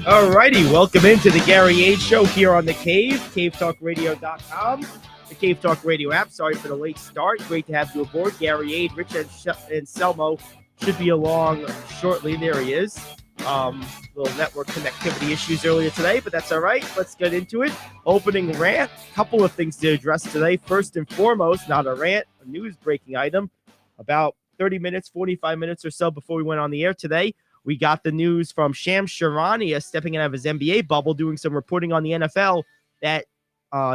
All righty, welcome into the Gary Ayd Show here on The Cave, cavetalkradio.com, the Cave Talk Radio app. Sorry for the late start. Great to have you aboard. Gary Ayd, Rich, and Selmo should be along shortly. There he is. Little network connectivity issues earlier today, but that's all right. Let's get into it. Opening rant. Couple of things to address today. First and foremost, not a rant, a news-breaking item. About 30 minutes, 45 minutes or so before we went on the air today, we got the news from Shams Charania stepping out of his NBA bubble, doing some reporting on the NFL that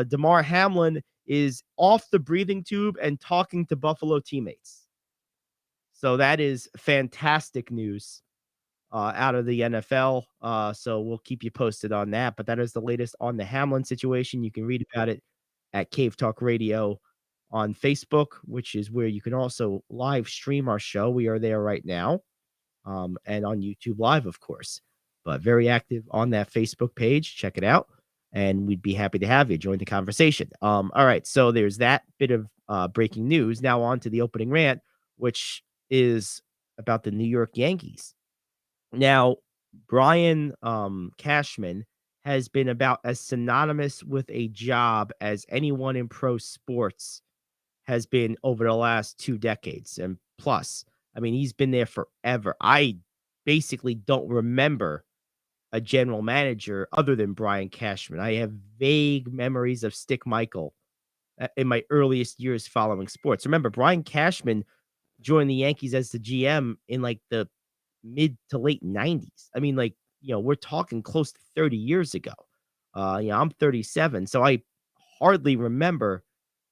DeMar Hamlin is off the breathing tube and talking to Buffalo teammates. So that is fantastic news out of the NFL. So we'll keep you posted on that. But that is the latest on the Hamlin situation. You can read about it at Cave Talk Radio on Facebook, which is where you can also live stream our show. We are there right now. And on YouTube Live, of course, but very active on that Facebook page. Check it out, and we'd be happy to have you join the conversation. All right, so there's that bit of breaking news. Now on to the opening rant, which is about the New York Yankees. Now, Brian Cashman has been about as synonymous with a job as anyone in pro sports has been over the last 2 decades and plus. I mean, he's been there forever. I basically don't remember a general manager other than Brian Cashman. I have vague memories of Stick Michael in my earliest years following sports. Remember, Brian Cashman joined the Yankees as the GM in like the mid to late 90s. I mean, like, we're talking close to 30 years ago. I'm 37, so I hardly remember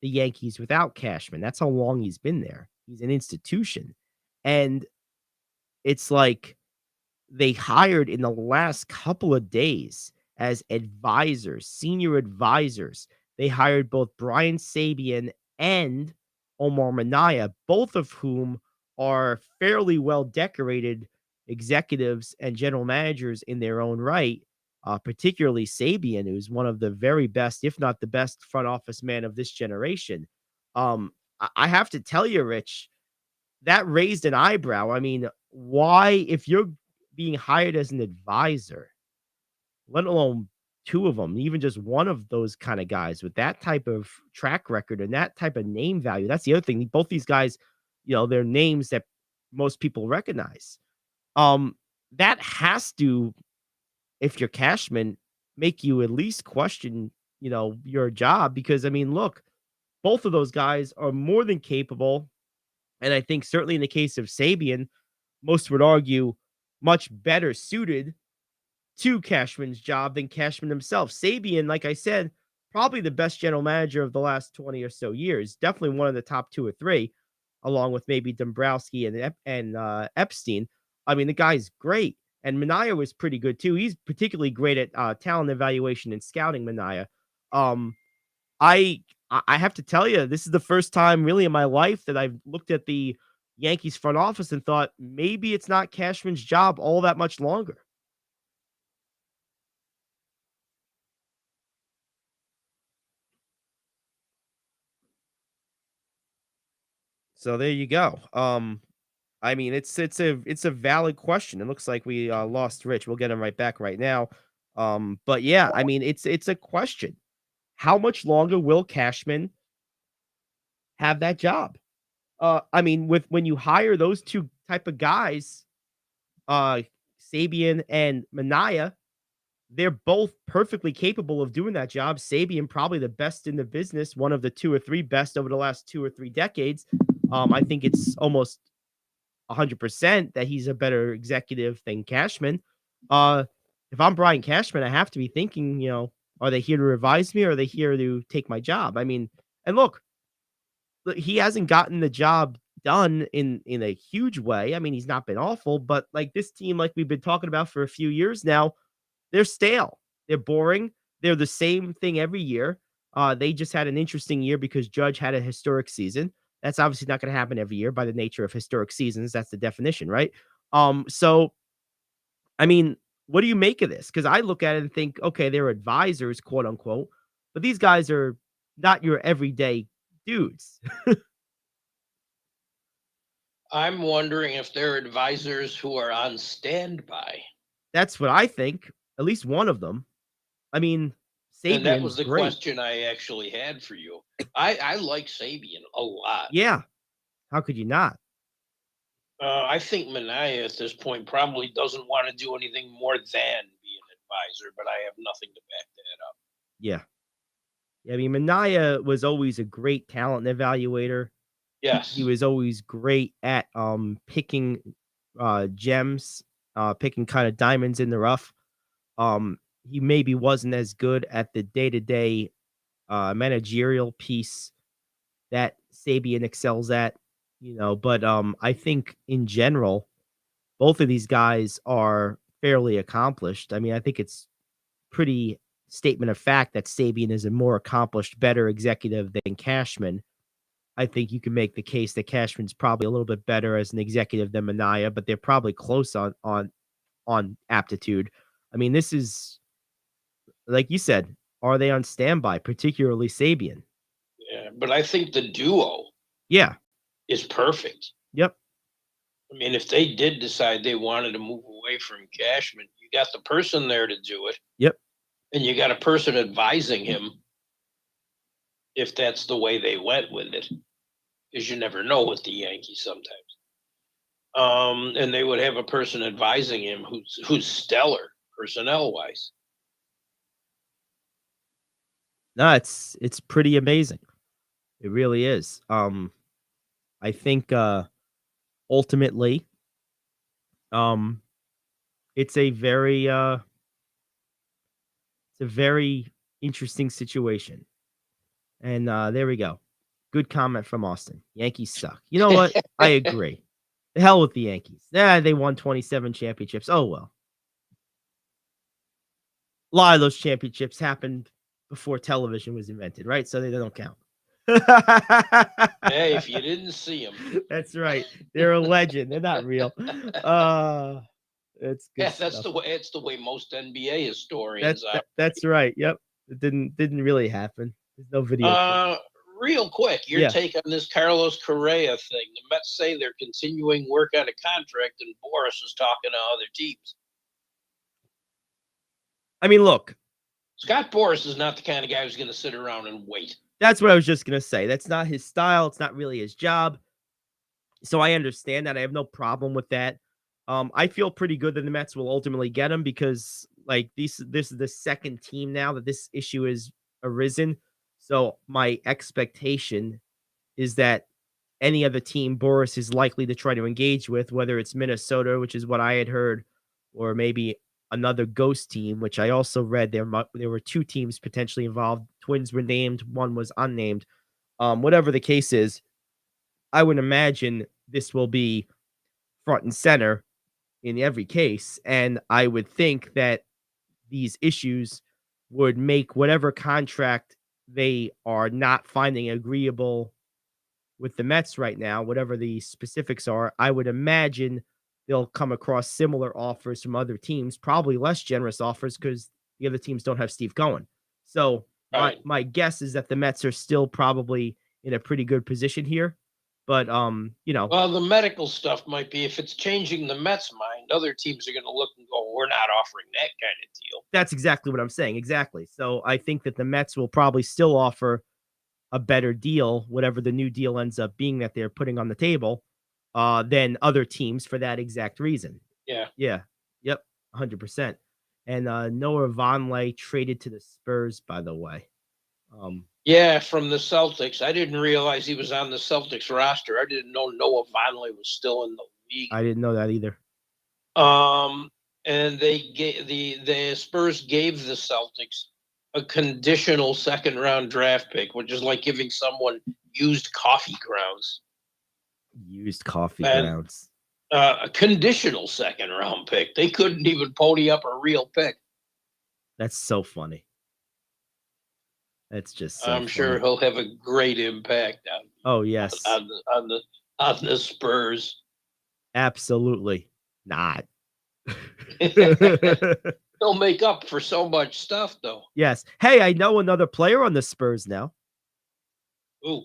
the Yankees without Cashman. That's how long he's been there. He's an institution. And it's like they hired in the last couple of days as advisors, senior advisors. They hired both Brian Sabean and Omar Minaya, both of whom are fairly well decorated executives and general managers in their own right, particularly Sabean, who's one of the very best, if not the best front office man of this generation. I have to tell you, Rich, that raised an eyebrow. I mean, why, if you're being hired as an advisor, let alone 2 of them, even just one of those kind of guys with that type of track record and that type of name value. That's the other thing. Both these guys, they're names that most people recognize. That has to, if you're Cashman, make you at least question, your job, because I mean, look, both of those guys are more than capable. And I think certainly in the case of Sabean, most would argue much better suited to Cashman's job than Cashman himself. Sabean, like I said, probably the best general manager of the last 20 or so years. Definitely one of the top 2 or 3, along with maybe Dombrowski and Epstein. I mean, the guy's great. And Minaya was pretty good too. He's particularly great at talent evaluation and scouting, Minaya. I have to tell you, this is the first time really in my life that I've looked at the Yankees front office and thought maybe it's not Cashman's job all that much longer. So there you go. I mean, it's a valid question. It looks like we lost Rich. We'll get him right back right now. But yeah, I mean, it's a question. How much longer will Cashman have that job? I mean, when you hire those 2 type of guys, Sabean and Minaya, they're both perfectly capable of doing that job. Sabean probably the best in the business, one of the 2 or 3 best over the last 2 or 3 decades. I think it's almost 100% that he's a better executive than Cashman. If I'm Brian Cashman, I have to be thinking, are they here to revise me or are they here to take my job? I mean, and look, he hasn't gotten the job done in a huge way. I mean, he's not been awful, but like this team, like we've been talking about for a few years now, they're stale. They're boring. They're the same thing every year. They just had an interesting year because Judge had a historic season. That's obviously not going to happen every year by the nature of historic seasons. That's the definition, right? So, I mean, what do you make of this? Because I look at it and think, okay, they're advisors, quote unquote, but these guys are not your everyday dudes. I'm wondering if they're advisors who are on standby. That's what I think. At least one of them. I mean, And that was Sabian's the great. question I actually had for you. I like Sabian a lot. Yeah. How could you not? I think Minaya at this point probably doesn't want to do anything more than be an advisor, but I have nothing to back that up. Yeah. I mean, Minaya was always a great talent evaluator. Yes. He was always great at picking gems, picking kind of diamonds in the rough. He maybe wasn't as good at the day-to-day managerial piece that Sabian excels at, but I think in general, both of these guys are fairly accomplished. I mean, I think it's pretty statement of fact that Sabian is a more accomplished, better executive than Cashman. I think you can make the case that Cashman's probably a little bit better as an executive than Minaya, but they're probably close on aptitude. I mean, this is like you said, are they on standby, particularly Sabian? Yeah, but I think the duo Yeah. is perfect. Yep. I mean, if they did decide they wanted to move away from Cashman, you got the person there to do it. Yep. And you got a person advising him if that's the way they went with it. Because you never know with the Yankees sometimes. And they would have a person advising him who's stellar personnel wise. No, it's pretty amazing. It really is. I think ultimately it's a very interesting situation. And there we go. Good comment from Austin. Yankees suck. You know what? I agree. The hell with the Yankees. Yeah, they won 27 championships. Oh well. A lot of those championships happened before television was invented, right? So they don't count. Hey, if you didn't see them. That's right. They're a legend. They're not real. It's good that's stuff. it's the way most NBA historians That's right. Yep. It didn't really happen. There's no video. Real quick, your take on this Carlos Correa thing. The Mets say they're continuing work on a contract, and Boris is talking to other teams. I mean, look. Scott Boris is not the kind of guy who's going to sit around and wait. That's what I was just going to say. That's not his style. It's not really his job. So I understand that. I have no problem with that. I feel pretty good that the Mets will ultimately get him because, like, this is the second team now that this issue has arisen. So my expectation is that any other team Boris is likely to try to engage with, whether it's Minnesota, which is what I had heard, or maybe another ghost team, which I also read there were two teams potentially involved. Twins were named, one was unnamed. Whatever the case is, I would imagine this will be front and center in every case. And I would think that these issues would make whatever contract they are not finding agreeable with the Mets right now, whatever the specifics are, I would imagine they'll come across similar offers from other teams, probably less generous offers because the other teams don't have Steve Cohen. So my guess is that the Mets are still probably in a pretty good position here. But well, the medical stuff might be if it's changing the Mets' mind, other teams are going to look and go, "We're not offering that kind of deal." That's exactly what I'm saying. Exactly. So I think that the Mets will probably still offer a better deal, whatever the new deal ends up being that they're putting on the table, than other teams for that exact reason. Yeah. Yep. 100%. And Noah Vonleh traded to the Spurs, by the way. Yeah, from the Celtics. I didn't realize he was on the Celtics roster. I didn't know Noah Vonleh was still in the league. I didn't know that either. And the Spurs gave the Celtics a conditional second-round draft pick, which is like giving someone used coffee grounds. Used coffee grounds. A conditional second-round pick. They couldn't even pony up a real pick. That's so funny. That's just so I'm sure he'll have a great impact on the Spurs. Absolutely not. They'll make up for so much stuff, though. Yes. Hey, I know another player on the Spurs now. Ooh.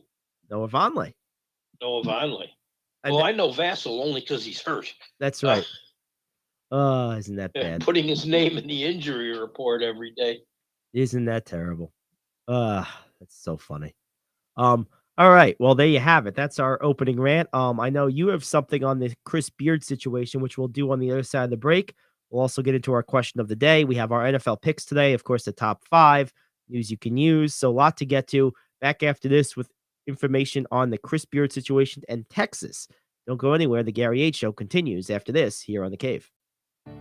Noah Vonleh. Well, I know Vassell only because he's hurt. That's right. Oh, isn't that bad? Putting his name in the injury report every day. Isn't that terrible? That's so funny. All right. Well, there you have it. That's our opening rant. I know you have something on the Chris Beard situation, which we'll do on the other side of the break. We'll also get into our question of the day. We have our NFL picks today, of course, the top 5 news you can use. So a lot to get to. Back after this with information on the Chris Beard situation and Texas. Don't go anywhere. The Gary Ayd Show continues after this here on The Cave.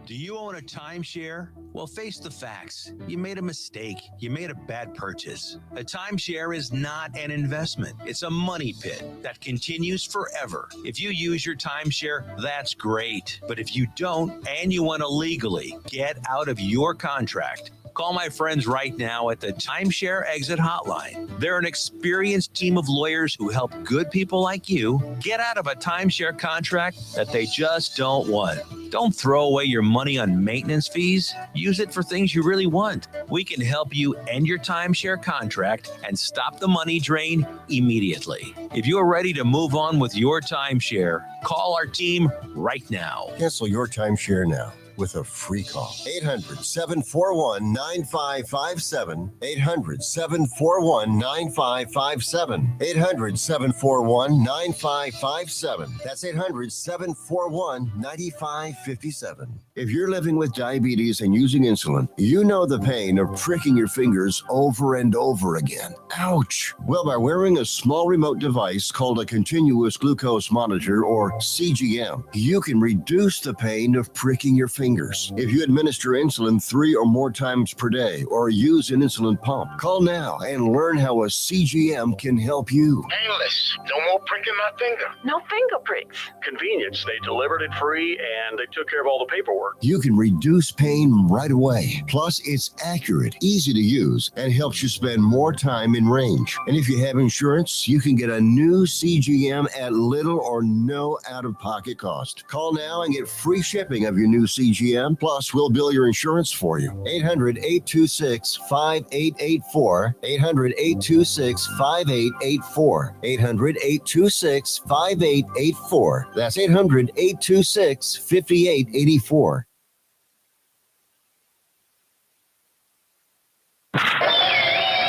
Do you own a timeshare? Well, face the facts. You made a mistake. You made a bad purchase. A timeshare is not an investment. It's a money pit that continues forever. If you use your timeshare, that's great. But if you don't and you want to legally get out of your contract, call my friends right now at the Timeshare Exit Hotline. They're an experienced team of lawyers who help good people like you get out of a timeshare contract that they just don't want. Don't throw away your money on maintenance fees. Use it for things you really want. We can help you end your timeshare contract and stop the money drain immediately. If you're ready to move on with your timeshare, call our team right now. Cancel your timeshare now with a free call. 800-741-9557. 800-741-9557. 800-741-9557. That's 800-741-9557. If you're living with diabetes and using insulin, you know the pain of pricking your fingers over and over again. Ouch! Well, by wearing a small remote device called a continuous glucose monitor, or CGM, you can reduce the pain of pricking your fingers. If you administer insulin 3 or more times per day or use an insulin pump, call now and learn how a CGM can help you. Painless. No more pricking my finger. No finger pricks. Convenience. They delivered it free and they took care of all the paperwork. You can reduce pain right away. Plus, it's accurate, easy to use, and helps you spend more time in range. And if you have insurance, you can get a new CGM at little or no out-of-pocket cost. Call now and get free shipping of your new CGM. Plus, we'll bill your insurance for you. 800-826-5884. 800-826-5884. 800-826-5884. That's 800-826-5884.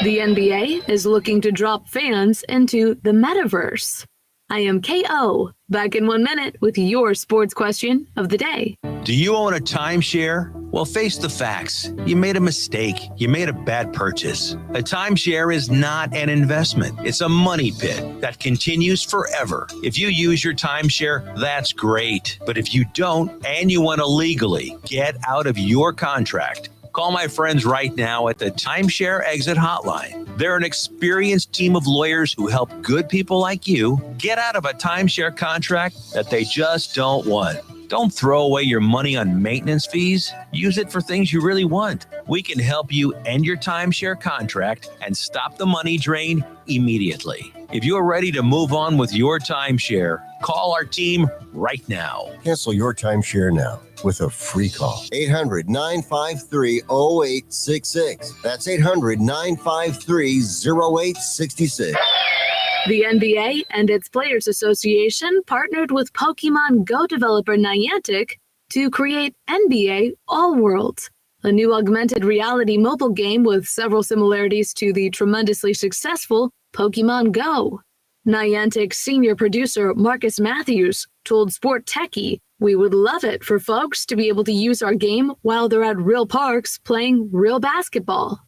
The NBA is looking to drop fans into the metaverse. I am KO, back in 1 minute with your sports question of the day. Do you own a timeshare? Well, face the facts. You made a mistake. You made a bad purchase. A timeshare is not an investment. It's a money pit that continues forever. If you use your timeshare, that's great. But if you don't and you want to legally get out of your contract, call my friends right now at the Timeshare Exit Hotline. They're an experienced team of lawyers who help good people like you get out of a timeshare contract that they just don't want. Don't throw away your money on maintenance fees. Use it for things you really want. We can help you end your timeshare contract and stop the money drain immediately. If you're ready to move on with your timeshare, call our team right now. Cancel your timeshare now with a free call. 800-953-0866. That's 800-953-0866. The NBA and its Players Association partnered with Pokemon Go developer Niantic to create NBA All Worlds, a new augmented reality mobile game with several similarities to the tremendously successful Pokemon Go. Niantic's senior producer Marcus Matthews told Sport Techie, "We would love it for folks to be able to use our game while they're at real parks playing real basketball."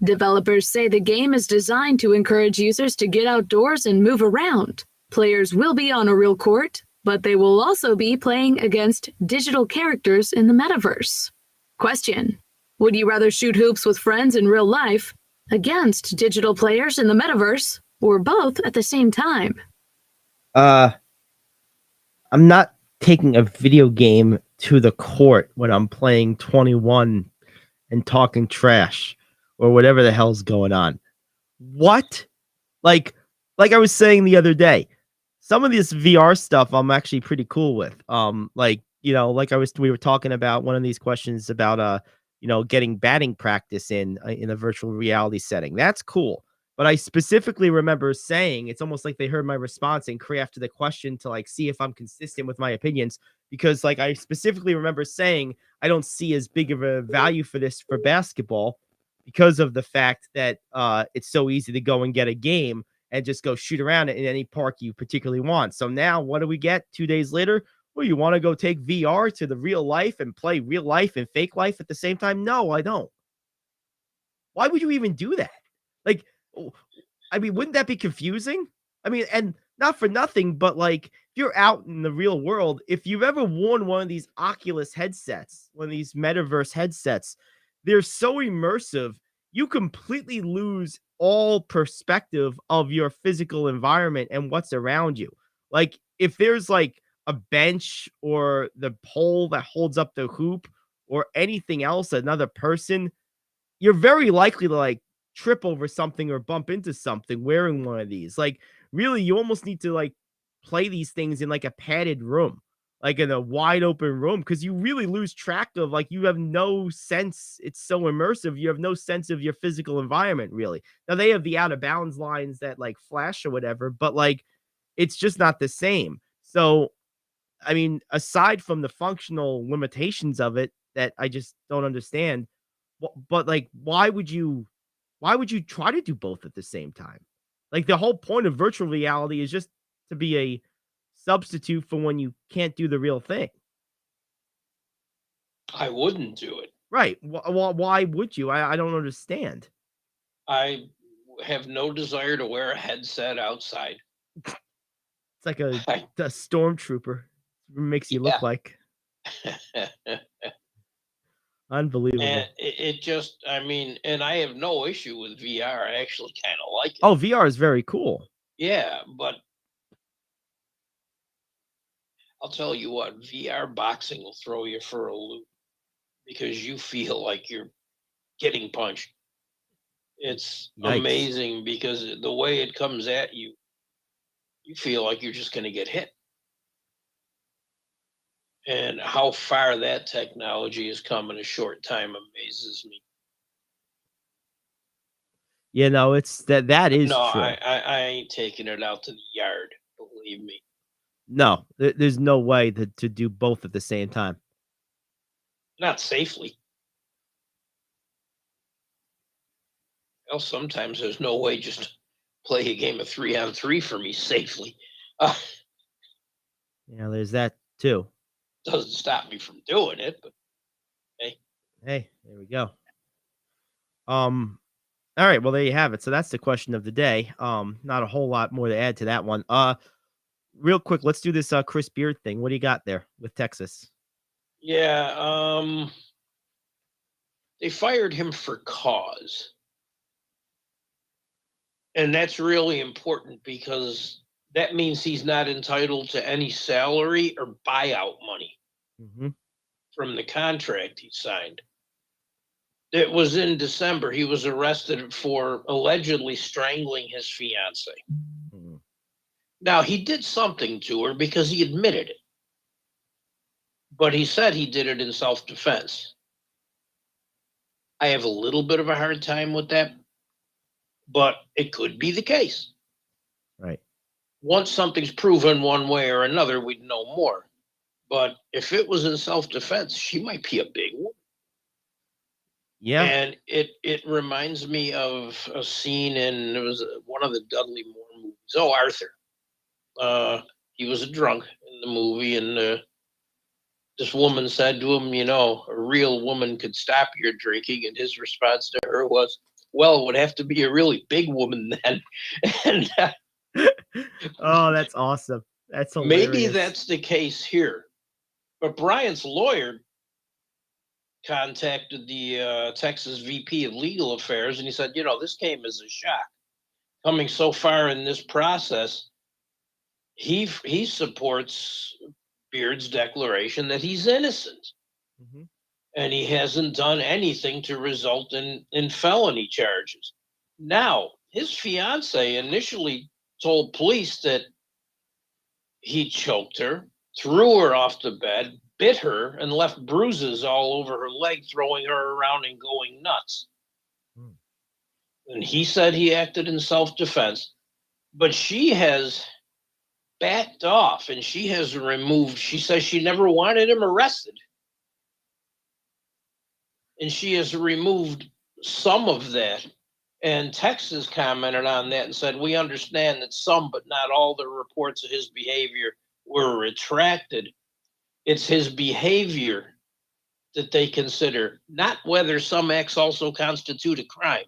Developers say the game is designed to encourage users to get outdoors and move around. Players will be on a real court, but they will also be playing against digital characters in the metaverse. Question: would you rather shoot hoops with friends in real life, against digital players in the metaverse, or both at the same time? I'm not taking a video game to the court when I'm playing 21 and talking trash or whatever the hell's going on. What? Like I was saying the other day, some of this VR stuff I'm actually pretty cool with. We were talking about one of these questions about getting batting practice in a virtual reality setting. That's cool. But I specifically remember saying, it's almost like they heard my response and crafted the question to see if I'm consistent with my opinions, because like I specifically remember saying I don't see as big of a value for this for basketball because of the fact that it's so easy to go and get a game and just go shoot around it in any park you particularly want. So now what do we get 2 days later? Well, you want to go take VR to the real life and play real life and fake life at the same time? No, I don't. Why would you even do that? Like, I mean, wouldn't that be confusing? I mean, and not for nothing, but like, if you're out in the real world, if you've ever worn one of these Oculus headsets, one of these metaverse headsets, they're so immersive, you completely lose all perspective of your physical environment and what's around you. Like, if there's like a bench or the pole that holds up the hoop or anything else, another person, you're very likely to like trip over something or bump into something wearing one of these. Like, really, you almost need to like play these things in like a padded room, like in a wide open room, because you really lose track of like you have no sense. It's so immersive, you have no sense of your physical environment, really. Now they have the out of bounds lines that like flash or whatever, but like it's just not the same. So, I mean, aside from the functional limitations of it that I just don't understand, but like, why would you try to do both at the same time? Like the whole point of virtual reality is just to be a substitute for when you can't do the real thing. I wouldn't do it. Right. Why would you? I don't understand. I have no desire to wear a headset outside. It's like a stormtrooper. Makes you look like. Unbelievable. And it just, I mean, and I have no issue with VR. I actually kind of like it. Oh, VR is very cool. Yeah, but I'll tell you what, VR boxing will throw you for a loop because you feel like you're getting punched. It's Yikes. amazing because the way it comes at you, you feel like you're just going to get hit. And how far that technology has come in a short time amazes me. You know, it's that is No, true. I ain't taking it out to the yard, believe me. No, there's no way to do both at the same time. Not safely. Well, sometimes there's no way just to play a game of 3-on-3 for me safely. Yeah, there's that too. Doesn't stop me from doing it, but hey, there we go. All right, well there you have it. So that's the question of the day. Not a whole lot more to add to that one. Real quick, let's do this Chris Beard thing. What do you got there with Texas? Yeah, they fired him for cause. And that's really important because that means he's not entitled to any salary or buyout money from the contract he signed. It was in December. He was arrested for allegedly strangling his fiance. Now, he did something to her because he admitted it. But he said he did it in self-defense. I have a little bit of a hard time with that, but it could be the case. Right. Once something's proven one way or another, we'd know more. But if it was in self-defense, she might be a big one. Yeah. And it reminds me of a scene in, it was one of the Dudley Moore movies. Oh, Arthur. He was a drunk in the movie, and this woman said to him, you know, a real woman could stop your drinking. And his response to her was, well, it would have to be a really big woman then. And oh, that's awesome. That's hilarious. Maybe that's the case here. But Bryant's lawyer contacted the Texas VP of Legal Affairs, and he said, you know, this came as a shock. Coming so far in this process, he supports Beard's declaration that he's innocent. And he hasn't done anything to result in felony charges. Now, his fiance initially told police that he choked her, threw her off the bed, bit her, and left bruises all over her leg, throwing her around and going nuts. And he said he acted in self-defense. But she has backed off, and she has removed. She says she never wanted him arrested, and she has removed some of that. And Texas commented on that and said, "We understand that some, but not all, the reports of his behavior were retracted. It's his behavior that they consider, not whether some acts also constitute a crime."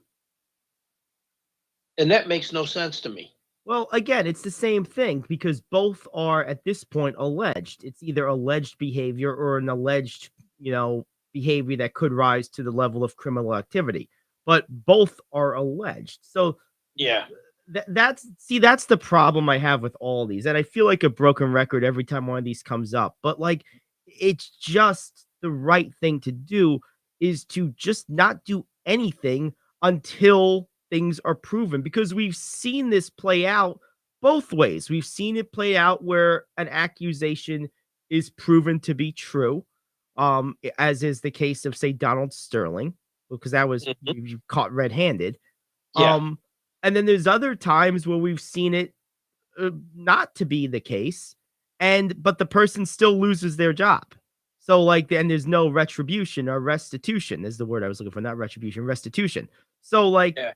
And that makes no sense to me. Well, again, it's the same thing because both are at this point alleged. It's either alleged behavior or an alleged, behavior that could rise to the level of criminal activity. But both are alleged. So Yeah. that's the problem I have with all these. And I feel like a broken record every time one of these comes up. But like it's just the right thing to do is to just not do anything until things are proven, because we've seen this play out both ways. We've seen it play out where an accusation is proven to be true, as is the case of, say, Donald Sterling, because that was you caught red-handed. Yeah. And then there's other times where we've seen it not to be the case, but the person still loses their job. So like, and there's no retribution or restitution is the word I was looking for, not retribution, restitution. So like, Yeah.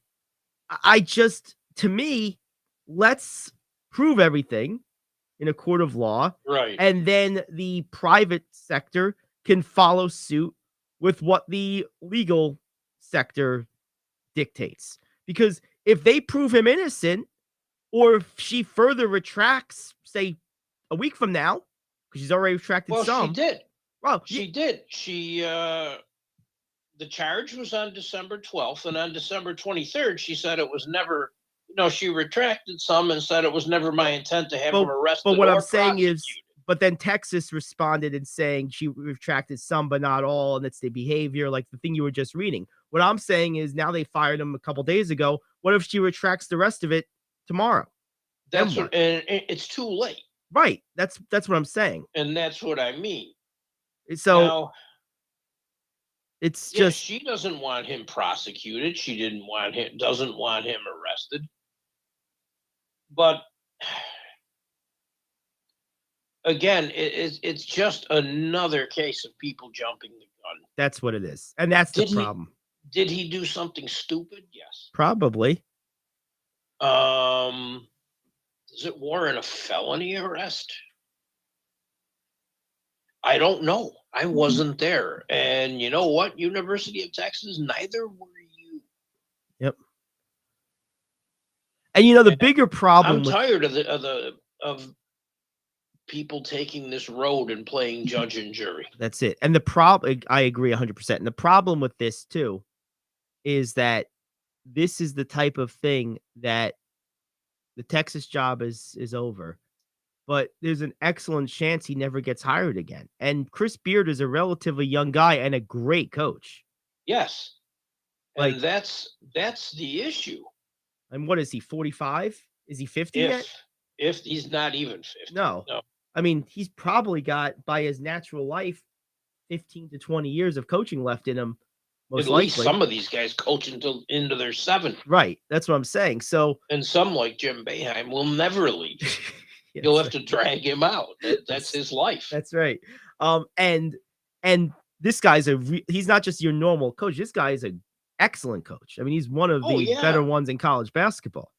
To me, let's prove everything in a court of law. Right. And then the private sector can follow suit with what the legal sector dictates. Because if they prove him innocent, or if she further retracts, say, a week from now, because she's already retracted some. She did. Well, she did. The charge was on December 12th, and on December 23rd, she said it was never, she retracted some and said it was never my intent to have him arrested. But what I'm saying is, but then Texas responded in saying she retracted some, but not all, and it's the behavior, like the thing you were just reading. What I'm saying is now they fired him a couple days ago. What if she retracts the rest of it tomorrow? And it's too late. Right. That's what I'm saying. And that's what I mean. So now, it's just she doesn't want him prosecuted. She doesn't want him arrested. But again, it's just another case of people jumping the gun. That's what it is. And that's the problem. Did he do something stupid? Yes. Probably. Does it warrant a felony arrest? I don't know. I wasn't there. And you know what? University of Texas, neither were you. Yep. And the bigger problem. I'm tired of people taking this road and playing judge and jury. That's it. And the problem, I agree 100%. And the problem with this too is that this is the type of thing that the Texas job is over, but there's an excellent chance he never gets hired again. And Chris Beard is a relatively young guy and a great coach. Yes. And that's the issue. And what is he, 45? Is he 50 yet? If he's not even 50. No. I mean, he's probably got, by his natural life, 15 to 20 years of coaching left in him. Most At likely. least some of these guys coach until into their 70s. Right. That's what I'm saying. So, and some like Jim Boeheim will never leave. You'll have to drag him out. That's his life. That's right. And this guy's he's not just your normal coach. This guy is an excellent coach. I mean, he's one of the better ones in college basketball.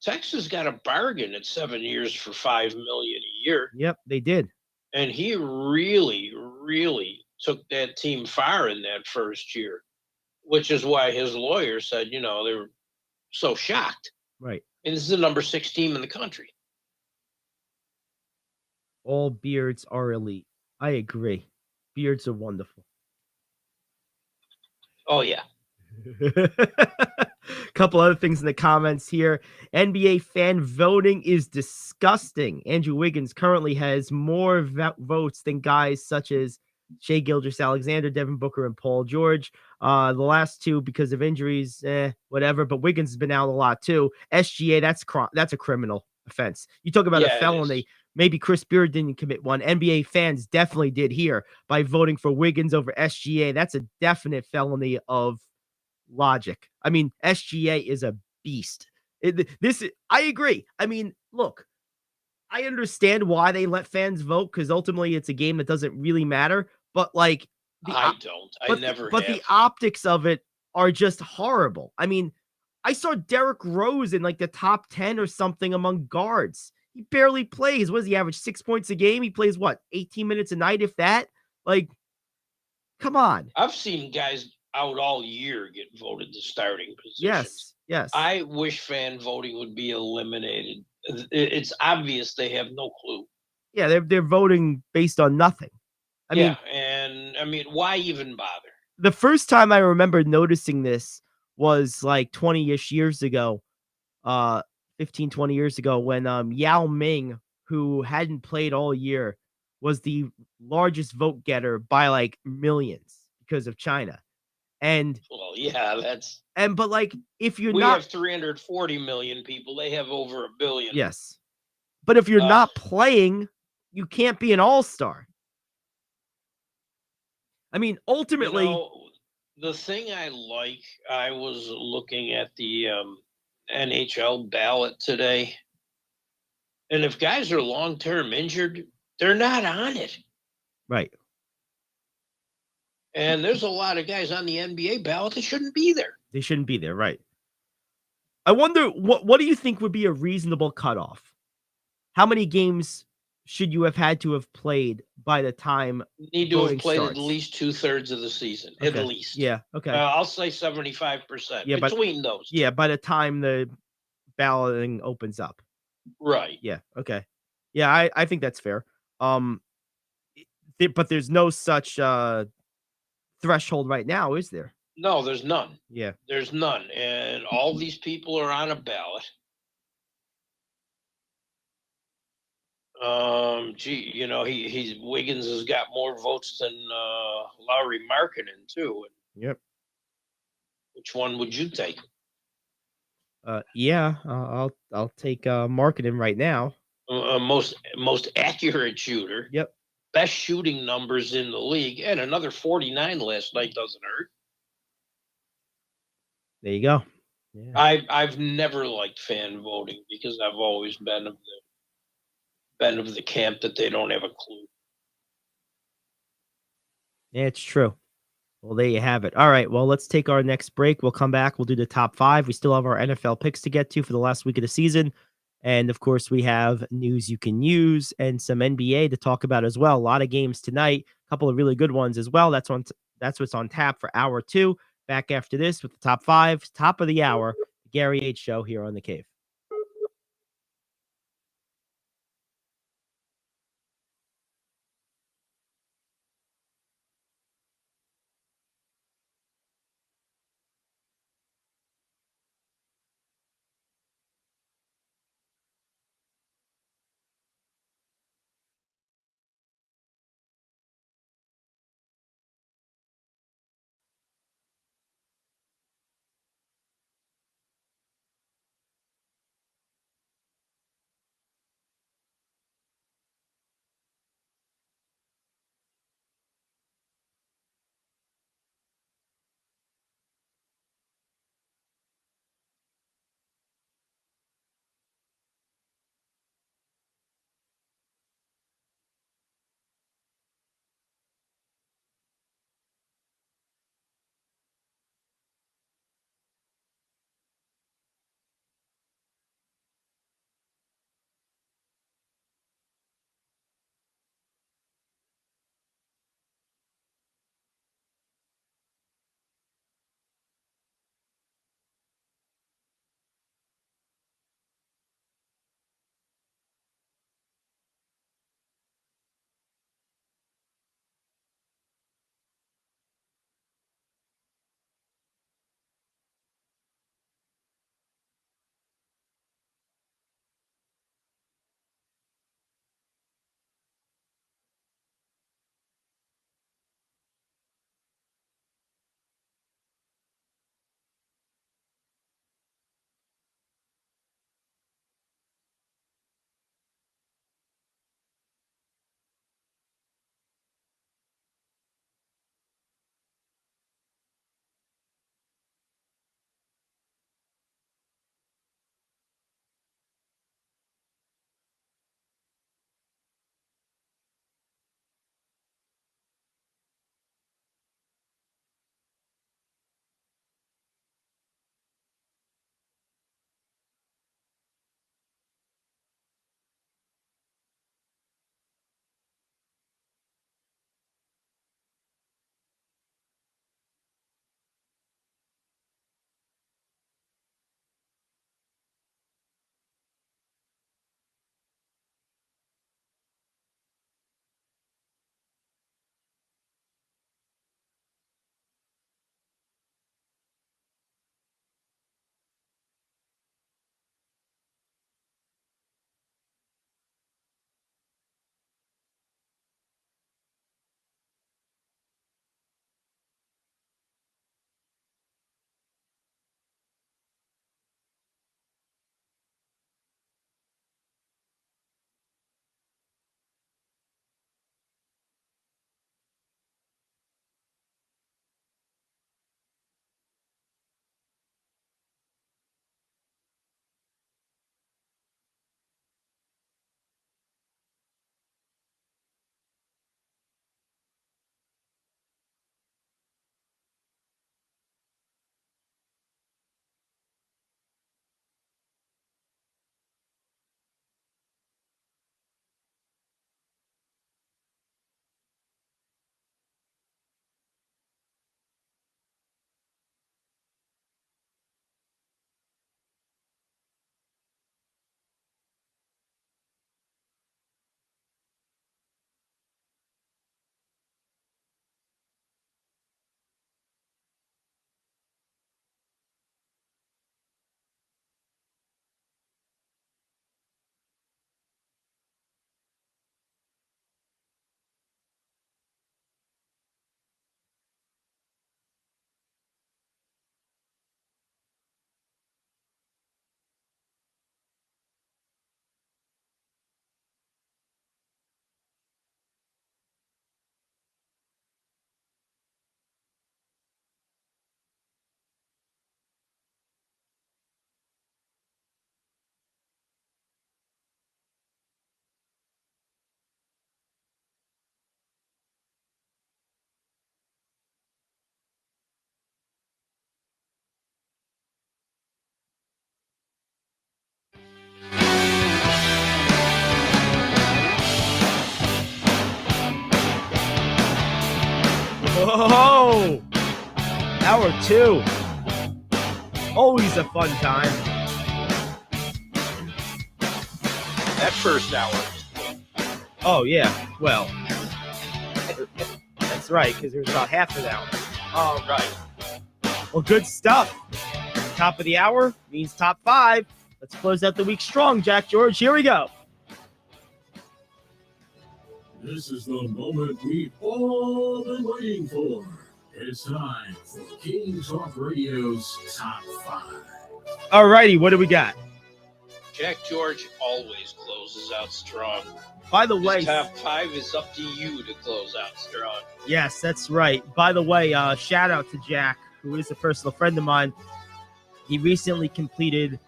Texas got a bargain at 7 years for $5 million a year. Yep, they did. And he really, really took that team far in that first year, which is why his lawyer said, they were so shocked. Right. And this is the number 6 team in the country. All Beards are elite. I agree. Beards are wonderful. Oh, yeah. Couple other things in the comments here. NBA fan voting is disgusting. Andrew Wiggins currently has more votes than guys such as Shai Gilgeous-Alexander, Devin Booker, and Paul George. The last two because of injuries, whatever. But Wiggins has been out a lot too. SGA, that's a criminal offense. You talk about a felony. Maybe Chris Beard didn't commit one. NBA fans definitely did here by voting for Wiggins over SGA. That's a definite felony of logic. I mean, SGA is a beast. I agree. I mean, look, I understand why they let fans vote because ultimately it's a game that doesn't really matter. But like I don't. I never but have. the optics of it are just horrible. I mean, I saw Derrick Rose in like the top 10 or something among guards. He barely plays. What does he average? 6 points a game. He plays what, 18 minutes a night, if that? Like, come on. I've seen guys out all year get voted to starting positions. Yes. I wish fan voting would be eliminated. It's obvious they have no clue. Yeah, they're voting based on nothing. I mean, and I mean, why even bother? the first time I remember noticing this was like 20-ish years ago, 15, 20 years ago when Yao Ming, who hadn't played all year, was the largest vote getter by like millions because of China. And Well, yeah, but like if you're we not have 340 million people, they have over 1 billion. yes. But if you're not playing, you can't be an all-star. I mean, ultimately, the thing I was looking at the NHL ballot today, and if guys are long-term injured, they're not on it. right. And there's a lot of guys on the NBA ballot that shouldn't be there. They shouldn't be there, right? I wonder what do you think would be a reasonable cutoff? How many games should you have had to have played by the time Need to have voting played starts? at least 2/3 of the season, at Okay. least. Yeah. Okay. I'll say 75% Yeah, between those. Yeah, by the time the balloting opens up. Right. Yeah. Okay. Yeah, I think that's fair. But there's no such threshold right now, is there? No, there's none. Yeah. There's none, and all these people are on a ballot. Gee, he's Wiggins has got more votes than Larry Markkinen too. Yep. Which one would you take? Yeah, I'll take marketing right now. Most accurate shooter. Yep. Best shooting numbers in the league, and another 49 last night doesn't hurt. There you go. Yeah. I've never liked fan voting because I've always been of the camp that they don't have a clue. Yeah, it's true. Well, there you have it. All right. Well, let's take our next break. We'll come back. We'll do the top 5. We still have our NFL picks to get to for the last week of the season. And of course, we have news you can use and some NBA to talk about as well. A lot of games tonight, a couple of really good ones as well. That's what's on tap for hour 2. Back after this with the top 5, top of the hour, Gary Ayd Show here on The Cave. Oh, hour 2. Always a fun time. That first hour. Oh, yeah. Well, that's right, because there's about half an hour. Right. Well, good stuff. Top of the hour means top 5. Let's close out the week strong, Jack George. Here we go. This is the moment we've all been waiting for. It's time for King Talk Radio's Top 5. All righty, what do we got? Jack George always closes out strong. By the His way, top 5 is up to you to close out strong. yes, that's right. By the way, shout out to Jack, who is a personal friend of mine. He recently completed,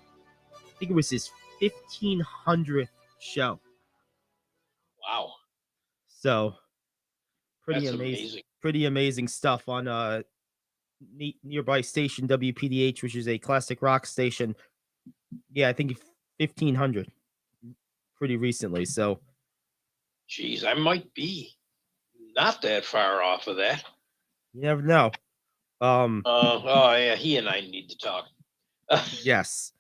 I think it was his 1,500th show. Wow. So pretty That's amazing. Pretty amazing stuff on nearby station WPDH, which is a classic rock station. Yeah, I think 1,500 pretty recently. So, Jeez, I might be not that far off of that. you never know. Oh yeah, he and I need to talk. Yes.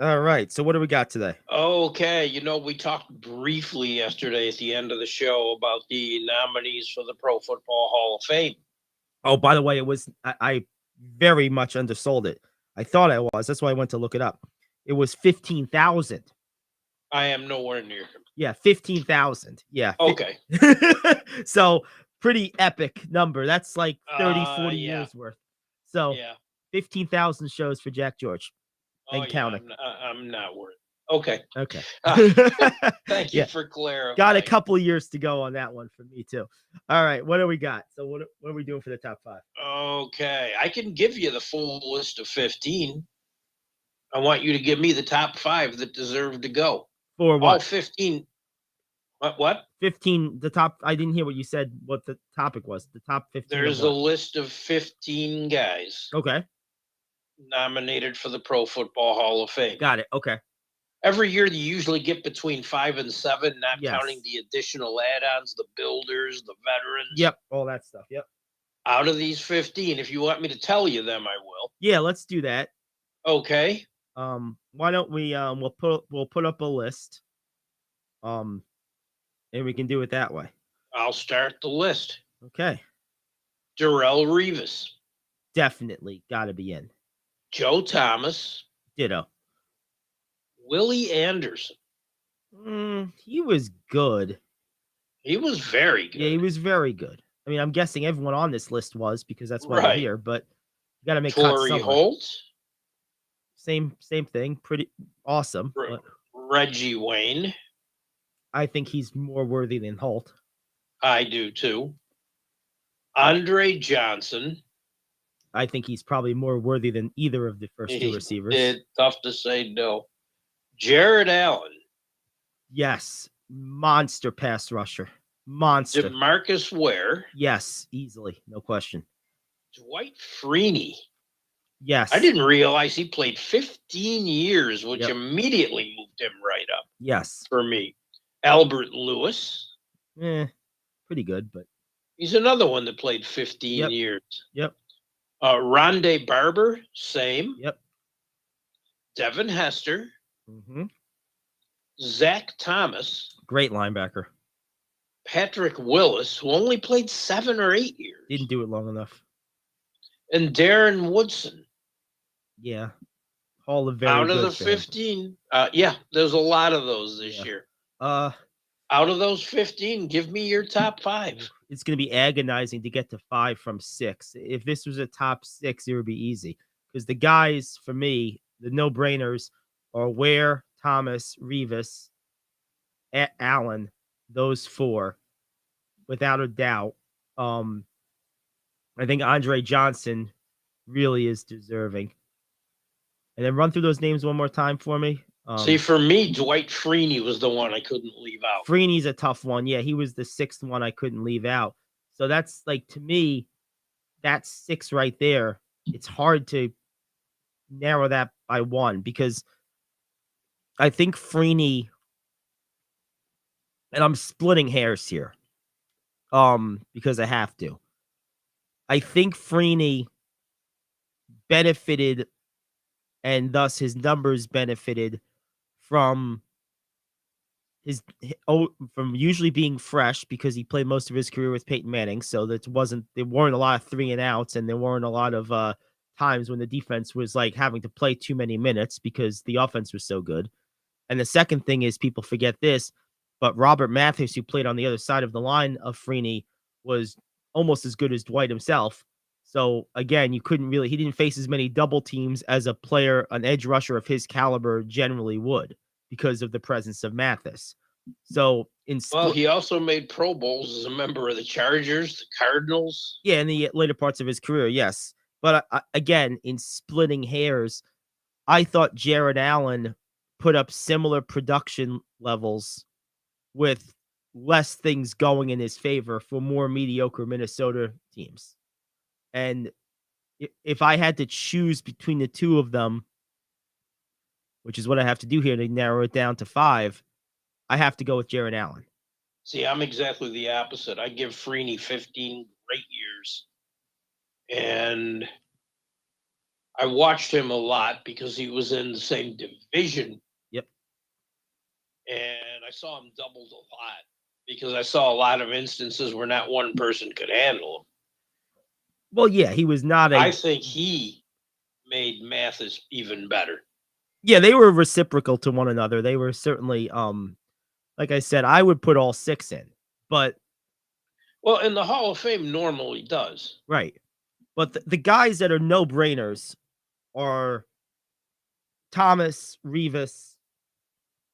All right. So what do we got today? Okay, we talked briefly yesterday at the end of the show about the nominees for the Pro Football Hall of Fame. Oh, by the way, it was I very much undersold it. I thought I was. That's why I went to look it up. It was 15,000. I am nowhere near him. Yeah, 15,000. Yeah. Okay. So pretty epic number. That's like 30, 40 yeah. years worth. So Yeah. 15,000 shows for Jack George. And counting. I'm not worried. Okay. Okay. Thank you for clarifying. Got a couple years to go on that one for me too. All right, what do we got? So what are we doing for the top 5? Okay, I can give you the full list of 15. I want you to give me the top 5 that deserve to go. For what? All 15. What? 15. The top. I didn't hear what you said. What the topic was? The top 15. There's a list of 15 guys Okay. nominated for the Pro Football Hall of Fame. Got it. Okay. Every year, you usually get between 5 and 7, not Yes. counting the additional add-ons, the builders, the veterans. Yep. All that stuff. Yep. Out of these 15, if you want me to tell you them, I will. Yeah. Let's do that. Okay. Why don't we? We'll put up a list. And we can do it that way. I'll start the list. Okay. Darrelle Revis, Definitely got to be in. Joe Thomas, Ditto. Willie Anderson. He was good. He was very good. Yeah, he was very good. I mean, I'm guessing everyone on this list was because that's why Right. they're here. But you got to make cuts Torrey somewhere. Holt, Same thing. Pretty awesome. But Reggie Wayne. I think he's more worthy than Holt. I do too. Andre Johnson. I think he's probably more worthy than either of the first two receivers. It's tough to say no. Jared Allen. Yes. Monster pass rusher. Monster. DeMarcus Ware. Yes, easily. No question. Dwight Freeney. Yes. I didn't realize he played 15 years, which Yep. immediately moved him right up Yes. for me. Albert Lewis. Pretty good, but He's another one that played 15 Yep. years. Yep. Rondé Barber, same. Yep. Devin Hester. Mm-hmm. Zach Thomas. Great linebacker. Patrick Willis, who only played 7 or 8 years. Didn't do it long enough. And Darren Woodson. Yeah. Hall of very Out of good the for him. 15. Yeah, there's a lot of those this Yeah. year. Out of those 15, give me your top 5. It's going to be agonizing to get to 5 from 6. If this was a top 6, it would be easy. Because the guys, for me, the no-brainers are Ware, Thomas, Revis, Allen, those 4, without a doubt. I think Andre Johnson really is deserving. And then run through those names one more time for me. See, for me, Dwight Freeney was the one I couldn't leave out. Freeney's a tough one. Yeah, he was the 6th one I couldn't leave out. So that's like, to me, that's 6 right there. It's hard to narrow that by 1 because I think Freeney, and I'm splitting hairs here. because I have to. I think Freeney benefited, and thus his numbers benefited from from usually being fresh because he played most of his career with Peyton Manning. So there weren't a lot of 3 and outs, and there weren't a lot of times when the defense was like having to play too many minutes because the offense was so good. And the second thing is people forget this, but Robert Mathis, who played on the other side of the line of Freeney, was almost as good as Dwight himself. So again, he didn't face as many double teams as a player, an edge rusher of his caliber generally would because of the presence of Mathis. So he also made Pro Bowls as a member of the Chargers, the Cardinals. Yeah, in the later parts of his career, yes. But again, in splitting hairs, I thought Jared Allen put up similar production levels with less things going in his favor for more mediocre Minnesota teams. And if I had to choose between the two of them, which is what I have to do here to narrow it down to 5, I have to go with Jared Allen. See, I'm exactly the opposite. I give Freeney 15 great years. And I watched him a lot because he was in the same division. Yep. And I saw him doubled a lot because I saw a lot of instances where not one person could handle him. Well, yeah, he was not I think he made Mathis even better. Yeah, they were reciprocal to one another. They were certainly, like I said, I would put all 6 in, but. Well, and the Hall of Fame normally does. Right. But the guys that are no-brainers are Thomas, Revis,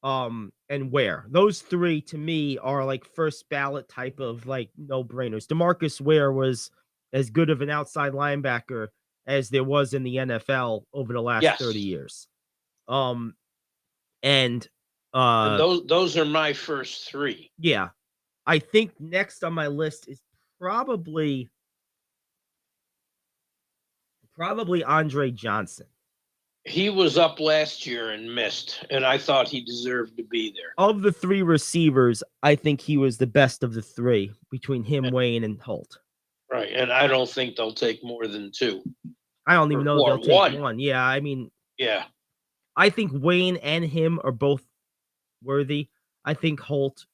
and Ware. Those 3 to me are like first ballot type of like no-brainers. DeMarcus Ware was as good of an outside linebacker as there was in the NFL over the last 30 years. And those are my first 3. Yeah. I think next on my list is probably Andre Johnson. He was up last year and missed, and I thought he deserved to be there. Of the 3 receivers, I think he was the best of the 3 between him, Wayne, and Holt. Right, and I don't think they'll take more than 2. I don't even know if they'll take 1. Yeah, I mean, yeah. I think Wayne and him are both worthy. I think Holt,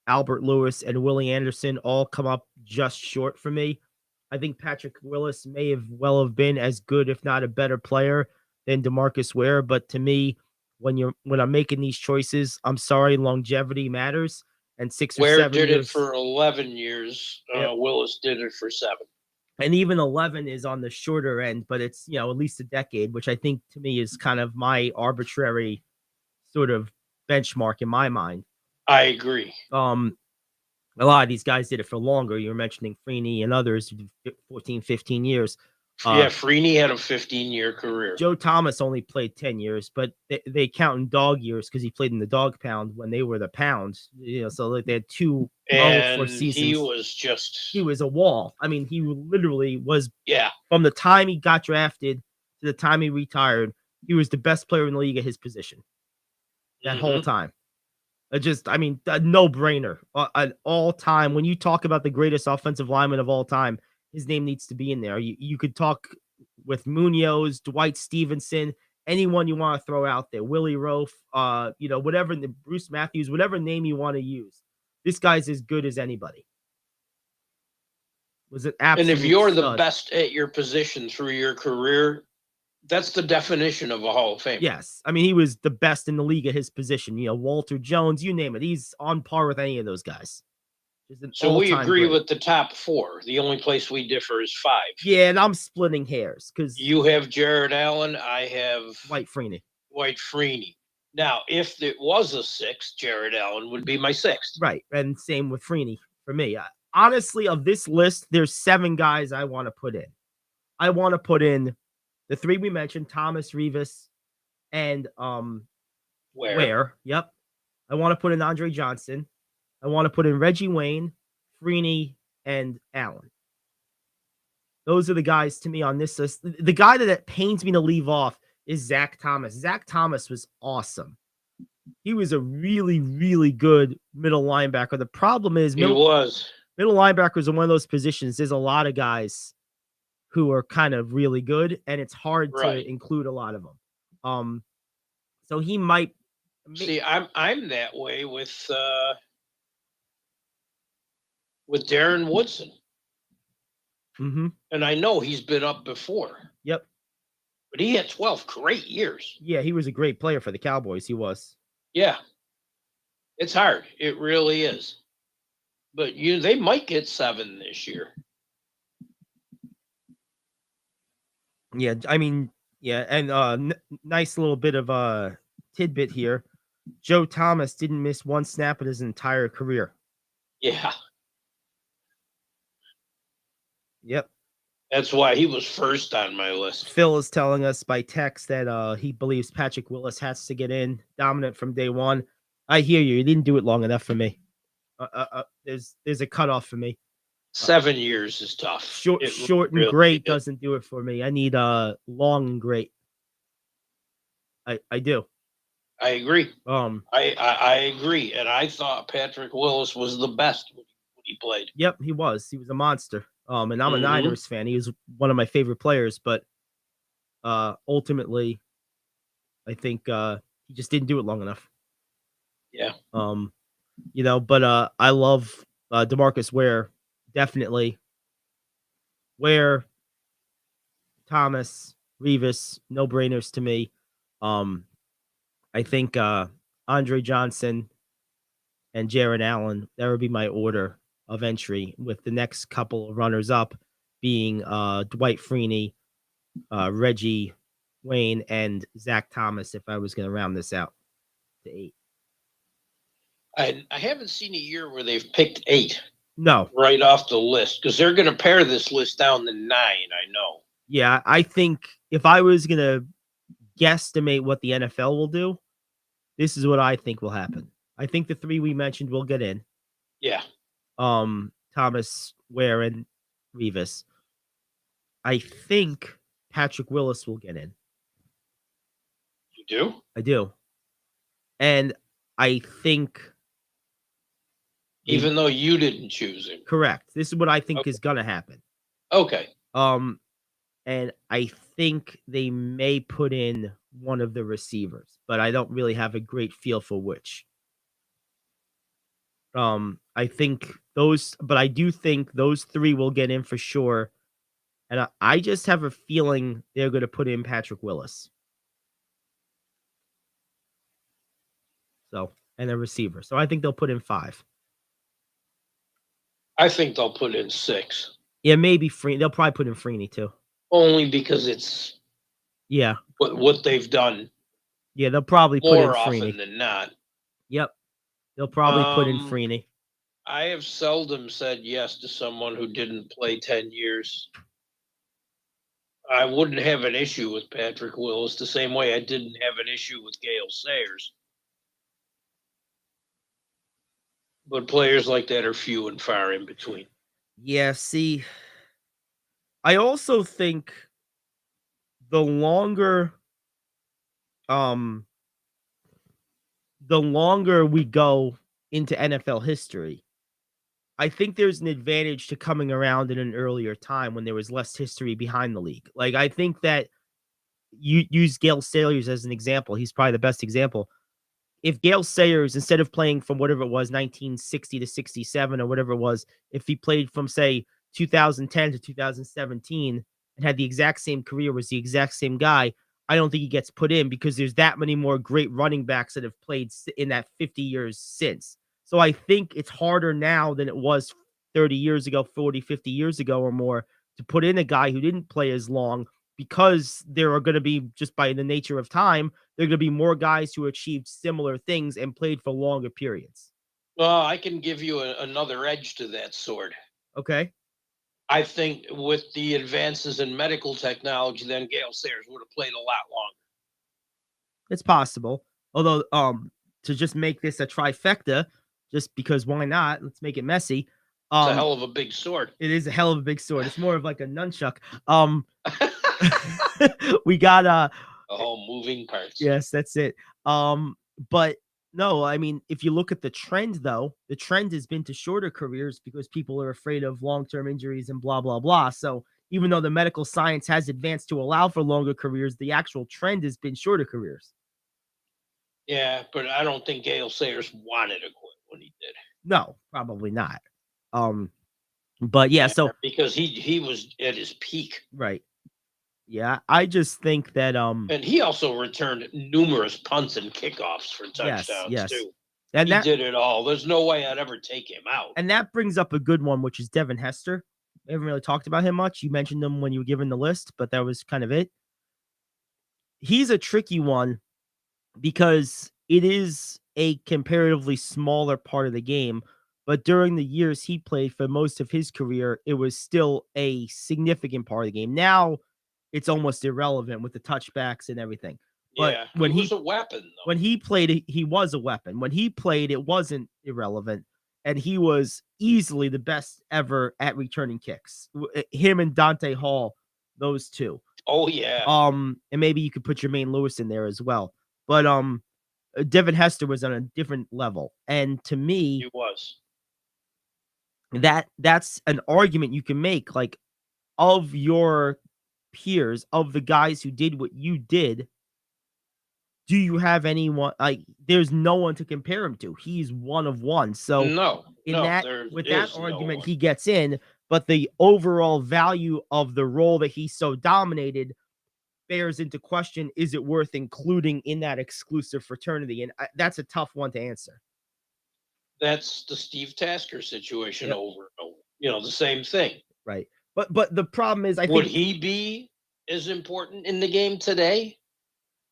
Albert Lewis, and Willie Anderson all come up just short for me. I think Patrick Willis may have been as good, if not a better player than DeMarcus Ware. But to me, when I'm making these choices, I'm sorry, longevity matters. And 6 or 7 Ware did years, it for 11 years. Yep. Willis did it for 7. And even 11 is on the shorter end, but it's, at least a decade, which I think to me is kind of my arbitrary sort of benchmark in my mind. I agree. A lot of these guys did it for longer. You were mentioning Freeney and others, 14, 15 years. Freeney had a 15-year career. Joe Thomas only played 10 years, but they count in dog years because he played in the dog pound when they were the pounds. So like they had 2 and 4 seasons. He was a wall. I mean, he literally was. Yeah. From the time he got drafted to the time he retired, he was the best player in the league at his position. That whole time. A no-brainer. An all-time. When you talk about the greatest offensive lineman of all time, his name needs to be in there. You could talk with Munoz, Dwight Stevenson, anyone you want to throw out there, Willie Roaf, whatever, Bruce Matthews, whatever name you want to use. This guy's as good as anybody. Was an absolute And if you're stud. the best at your position through your career, that's the definition of a Hall of Fame. Yes. I mean, he was the best in the league at his position. Walter Jones, you name it. He's on par with any of those guys. So we agree with the top 4. The only place we differ is 5. Yeah, and I'm splitting hairs because you have Jared Allen. I have Dwight Freeney. Now, if it was a 6, Jared Allen would be my 6th. Right, and same with Freeney for me. Honestly, of this list, there's 7 guys I want to put in. I want to put in the 3 we mentioned: Thomas, Revis, and Ware. Yep. I want to put in Andre Johnson. I want to put in Reggie Wayne, Freeney, and Allen. Those are the guys to me on this list. The guy that pains me to leave off is Zach Thomas. Zach Thomas was awesome. He was a really, really good middle linebacker. The problem is, he was. middle linebackers are one of those positions. There's a lot of guys who are kind of really good, and it's hard Right. to include a lot of them. So he might See, I'm that way with Darren Woodson, Mhm. and I know he's been up before, Yep. but he had 12 great years. Yeah, he was a great player for the Cowboys. He was. Yeah, it's hard. It really is. But they might get 7 this year. Yeah, I mean, yeah, and nice little bit of tidbit here. Joe Thomas didn't miss one snap of his entire career. Yeah, Yep. that's why he was first on my list. Phil is telling us by text that he believes Patrick Willis has to get in, dominant from day one. I hear you. You didn't do it long enough for me. There's a cutoff for me. 7 years is tough. Short and really great is. doesn't do it for me. I need long and great. I do. I agree. I agree, and I thought Patrick Willis was the best when he played. Yep, he was. He was a monster. And I'm a Mhm. Niners fan. He was one of my favorite players, but ultimately, I think he just didn't do it long enough. Yeah. But I love DeMarcus Ware, definitely. Ware, Thomas, Revis, no brainers to me. I think Andre Johnson and Jaron Allen, that would be my order of entry, with the next couple of runners up being Dwight Freeney, Reggie Wayne, and Zach Thomas, if I was going to round this out to 8. I haven't seen a year where they've picked 8 No. right off the list, because they're going to pare this list down to 9, I know. Yeah, I think if I was going to guesstimate what the NFL will do, this is what I think will happen. I think the 3 we mentioned will get in. Yeah. Thomas, Ware, and Revis. I think Patrick Willis will get in. You do? I do. And I think... Even though you didn't choose him. Correct. This is what I think is going to happen. Okay. And I think they may put in one of the receivers, but I don't really have a great feel for which. I think I do think those 3 will get in for sure. And I just have a feeling they're going to put in Patrick Willis. So, and a receiver. So I think they'll put in 5. I think they'll put in 6. Yeah, maybe Freeney. They'll probably put in Freeney too. Only because it's what they've done. Yeah, they'll probably put in more Freeney. often than not. Yep. They'll probably put in Freeney. I have seldom said yes to someone who didn't play 10 years. I wouldn't have an issue with Patrick Willis the same way I didn't have an issue with Gale Sayers. But players like that are few and far in between. Yeah, see, I also think the longer we go into NFL history, I think there's an advantage to coming around in an earlier time when there was less history behind the league. Like, I think that you use Gale Sayers as an example. He's probably the best example. If Gale Sayers, instead of playing from whatever it was, 1960 to 67 or whatever it was, if he played from, say, 2010 to 2017 and had the exact same career, was the exact same guy, I don't think he gets put in because there's that many more great running backs that have played in that 50 years since. So I think it's harder now than it was 30 years ago, 40, 50 years ago or more to put in a guy who didn't play as long, because there are going to be, just by the nature of time, there are going to be more guys who achieved similar things and played for longer periods. Well, I can give you another edge to that sword. Okay. I think with the advances in medical technology, then Gale Sayers would have played a lot longer. It's possible. Although, to just make this a trifecta, just because why not? Let's make it messy. It's a hell of a big sword. It is a hell of a big sword. It's more of like a nunchuck. We got moving parts. Yes, that's it. But No, I mean, if you look at the trend, though, the trend has been to shorter careers because people are afraid of long-term injuries and blah, blah, blah. So even though the medical science has advanced to allow for longer careers, the actual trend has been shorter careers. Yeah, but I don't think Gale Sayers wanted to quit when he did. No, probably not. But yeah, so because he was at his peak. right. Yeah, I just think that And he also returned numerous punts and kickoffs for touchdowns yes. too. And He that did it all. There's no way I'd ever take him out. and that brings up a good one, which is Devin Hester. We haven't really talked about him much. You mentioned him when you were given the list, but that was kind of it. He's a tricky one because it is a comparatively smaller part of the game, but during the years he played for most of his career, it was still a significant part of the game. Now it's almost irrelevant with the touchbacks and everything. But Yeah, when he was a weapon, though. when he played, he was a weapon. When he played, it wasn't irrelevant, and he was easily the best ever at returning kicks. Him and Dante Hall, those two. Oh yeah. And maybe you could put Jermaine Lewis in there as well. But Devin Hester was on a different level, and to me, He was. that's an argument you can make, like, of your peers, of the guys who did what you did. Do you have anyone, like, there's no one to compare him to? He's one of one. So with that argument, he gets in, but the overall value of the role that he so dominated bears into question, is it worth including in that exclusive fraternity? And that's a tough one to answer. That's the Steve Tasker situation over and over. The same thing. Right. But the problem is, would he be as important in the game today?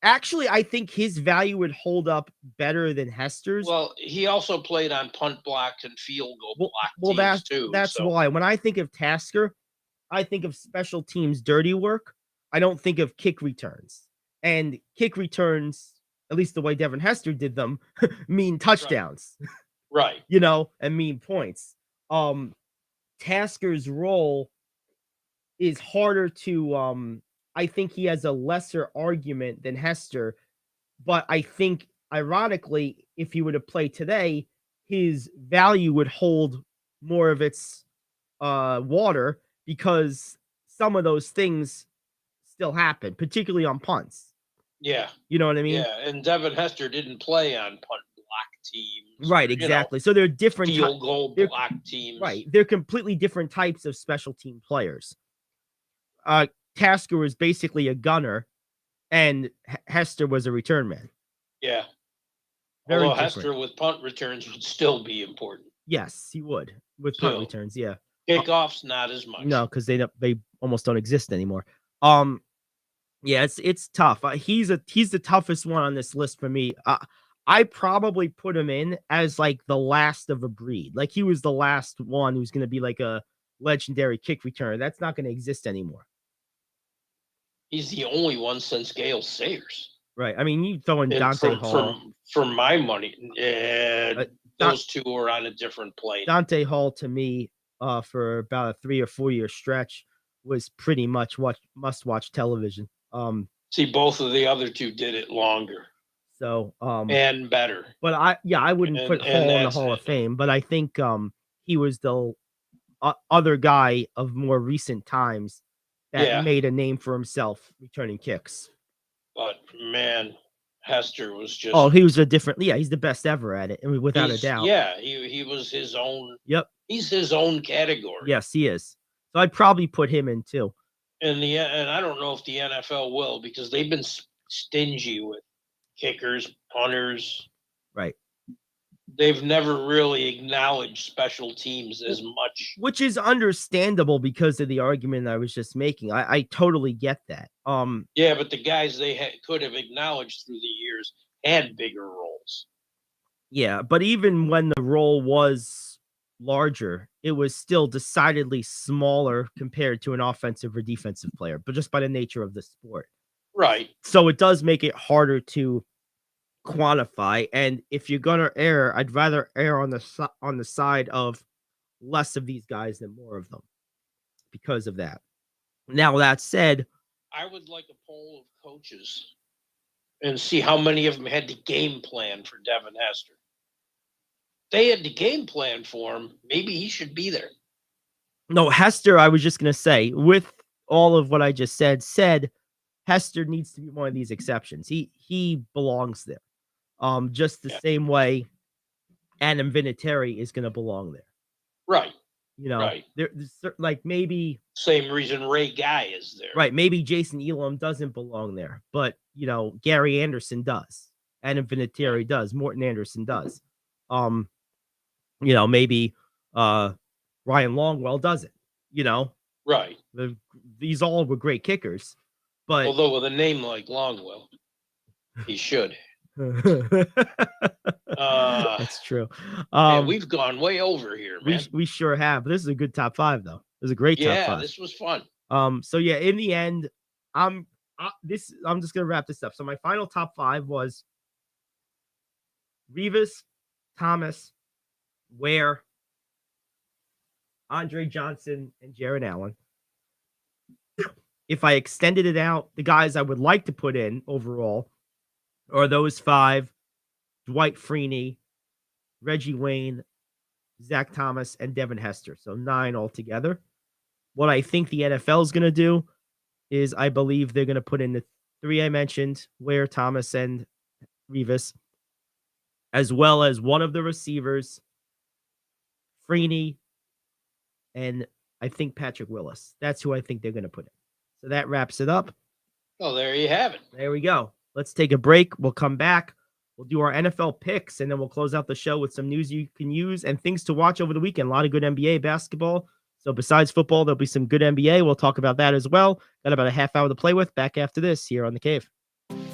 Actually, I think his value would hold up better than Hester's. Well, he also played on punt blocks and field goal block teams too. That's why when I think of Tasker, I think of special teams dirty work. I don't think of kick returns. And kick returns, at least the way Devin Hester did them, mean touchdowns. Right. And mean points. Tasker's role is harder to I think he has a lesser argument than Hester, but I think ironically, if he were to play today, his value would hold more of its water, because some of those things still happen, particularly on punts. Yeah. You know what I mean? Yeah, and Devin Hester didn't play on punt block teams. Right, exactly. So they're different field goal block teams. Right. They're completely different types of special team players. Tasker was basically a gunner, and Hester was a return man. Yeah. Very Although different. Hester with punt returns would still be important. Yes, he would with punt returns. Yeah. Kickoffs, not as much. No, because they almost don't exist anymore. Yeah, it's tough. He's the toughest one on this list for me. I probably put him in as like the last of a breed. Like he was the last one who's going to be like a legendary kick returner. That's not going to exist anymore. He's the only one since Gale Sayers. Right. I mean, you throw in Dante Hall. For my money, those two are on a different plane. Dante Hall, to me, for about a 3 or 4 year stretch, was pretty much must-watch television. See, both of the other two did it longer. So and better. But I wouldn't put Hall in the Hall of Fame, but I think he was the other guy of more recent times that made a name for himself returning kicks. But man, Hester was just he was he's the best ever at it, without a doubt. Yeah, he was his own. Yep. He's his own category. Yes, he is. So I'd probably put him in too. And I don't know if the NFL will, because they've been stingy with kickers, punters. Right. They've never really acknowledged special teams as much. Which is understandable because of the argument I was just making. I totally get that. Yeah, but the guys they could have acknowledged through the years had bigger roles. Yeah, but even when the role was larger, it was still decidedly smaller compared to an offensive or defensive player, but just by the nature of the sport. Right. So it does make it harder to quantify, and if you're gonna err, I'd rather err on the side of less of these guys than more of them because of that. Now, that said, I would like a poll of coaches and see how many of them had the game plan for Devin Hester. They had the game plan for him. Maybe he should be there. No, Hester, I was just going to say, with all of what I just said Hester needs to be one of these exceptions. He belongs there. Just the same way Adam Vinatieri is going to belong there. Right. You know, right. There's like maybe same reason Ray Guy is there. Right. Maybe Jason Elam doesn't belong there, but Gary Anderson does. Adam Vinatieri does. Morton Anderson does. Maybe Ryan Longwell doesn't. Right. These all were great kickers, but although with a name like Longwell, he should. That's true. We've gone way over here, man. We sure have. This is a good top 5, though. This is a great top 5. Yeah, this was fun. So yeah, in the end, I'm just gonna wrap this up. So my final top 5 was Revis, Thomas, Ware, Andre Johnson, and Jared Allen. If I extended it out, the guys I would like to put in overall are those 5: Dwight Freeney, Reggie Wayne, Zach Thomas, and Devin Hester. So 9 altogether. What I think the NFL is going to do is I believe they're going to put in the 3 I mentioned, Ware, Thomas, and Revis, as well as one of the receivers, Freeney, and I think Patrick Willis. That's who I think they're going to put in. So that wraps it up. Oh, there you have it. There we go. Let's take a break. We'll come back. We'll do our NFL picks, and then we'll close out the show with some news you can use and things to watch over the weekend. A lot of good NBA basketball. So besides football, there'll be some good NBA. We'll talk about that as well. Got about a half hour to play with. Back after this here on The Cave.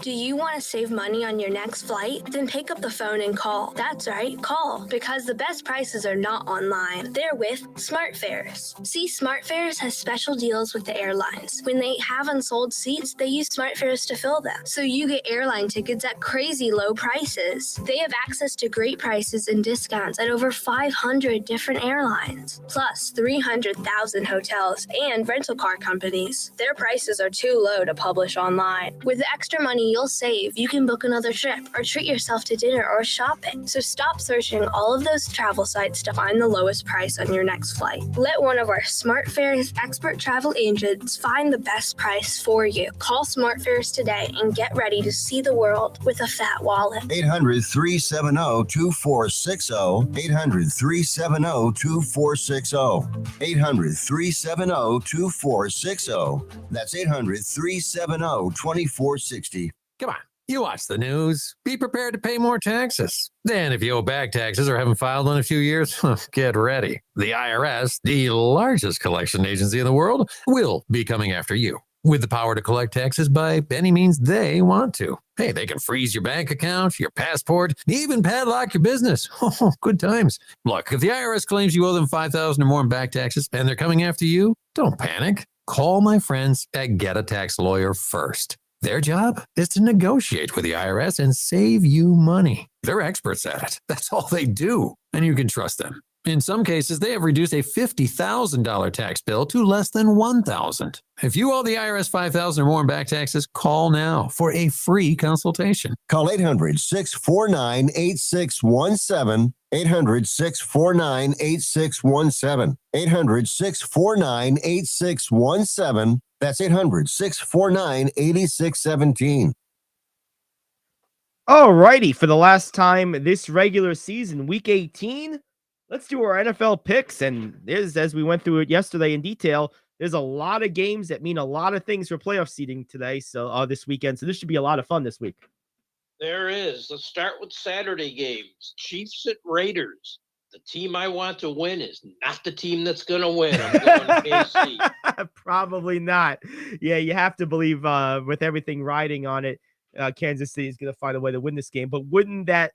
Do you want to save money on your next flight? Then pick up the phone and call. That's right, call. Because the best prices are not online. They're with SmartFares. See, SmartFares has special deals with the airlines. When they have unsold seats, they use SmartFares to fill them. So you get airline tickets at crazy low prices. They have access to great prices and discounts at over 500 different airlines. Plus 300,000 hotels and rental car companies. Their prices are too low to publish online. With the extra money you'll save, you can book another trip or treat yourself to dinner or shopping. So stop searching all of those travel sites to find the lowest price on your next flight. Let one of our SmartFares expert travel agents find the best price for you. Call SmartFares today and get ready to see the world with a fat wallet. 800-370-2460. 800-370-2460. 800-370-2460. That's 800-370-2460. Come on, you watch the news. Be prepared to pay more taxes. Then if you owe back taxes or haven't filed in a few years, get ready. The IRS, the largest collection agency in the world, will be coming after you with the power to collect taxes by any means they want to. Hey, they can freeze your bank account, your passport, even padlock your business. Oh, good times. Look, if the IRS claims you owe them $5,000 or more in back taxes and they're coming after you, don't panic. Call my friends at Get a Tax Lawyer first. Their job is to negotiate with the IRS and save you money. They're experts at it. That's all they do, and you can trust them. In some cases, they have reduced a $50,000 tax bill to less than $1,000. If you owe the IRS $5,000 or more in back taxes, call now for a free consultation. Call 800-649-8617. 800-649-8617. 800-649-8617. That's 800-649-8617. All righty. For the last time this regular season, week 18, let's do our NFL picks. And there's, as we went through it yesterday in detail, there's a lot of games that mean a lot of things for playoff seeding today. So this weekend. So this should be a lot of fun this week. There is. Let's start with Saturday games. Chiefs at Raiders. The team I want to win is not the team that's going to win. I'm going KC. Probably not. Yeah, you have to believe with everything riding on it, Kansas City is going to find a way to win this game. But wouldn't that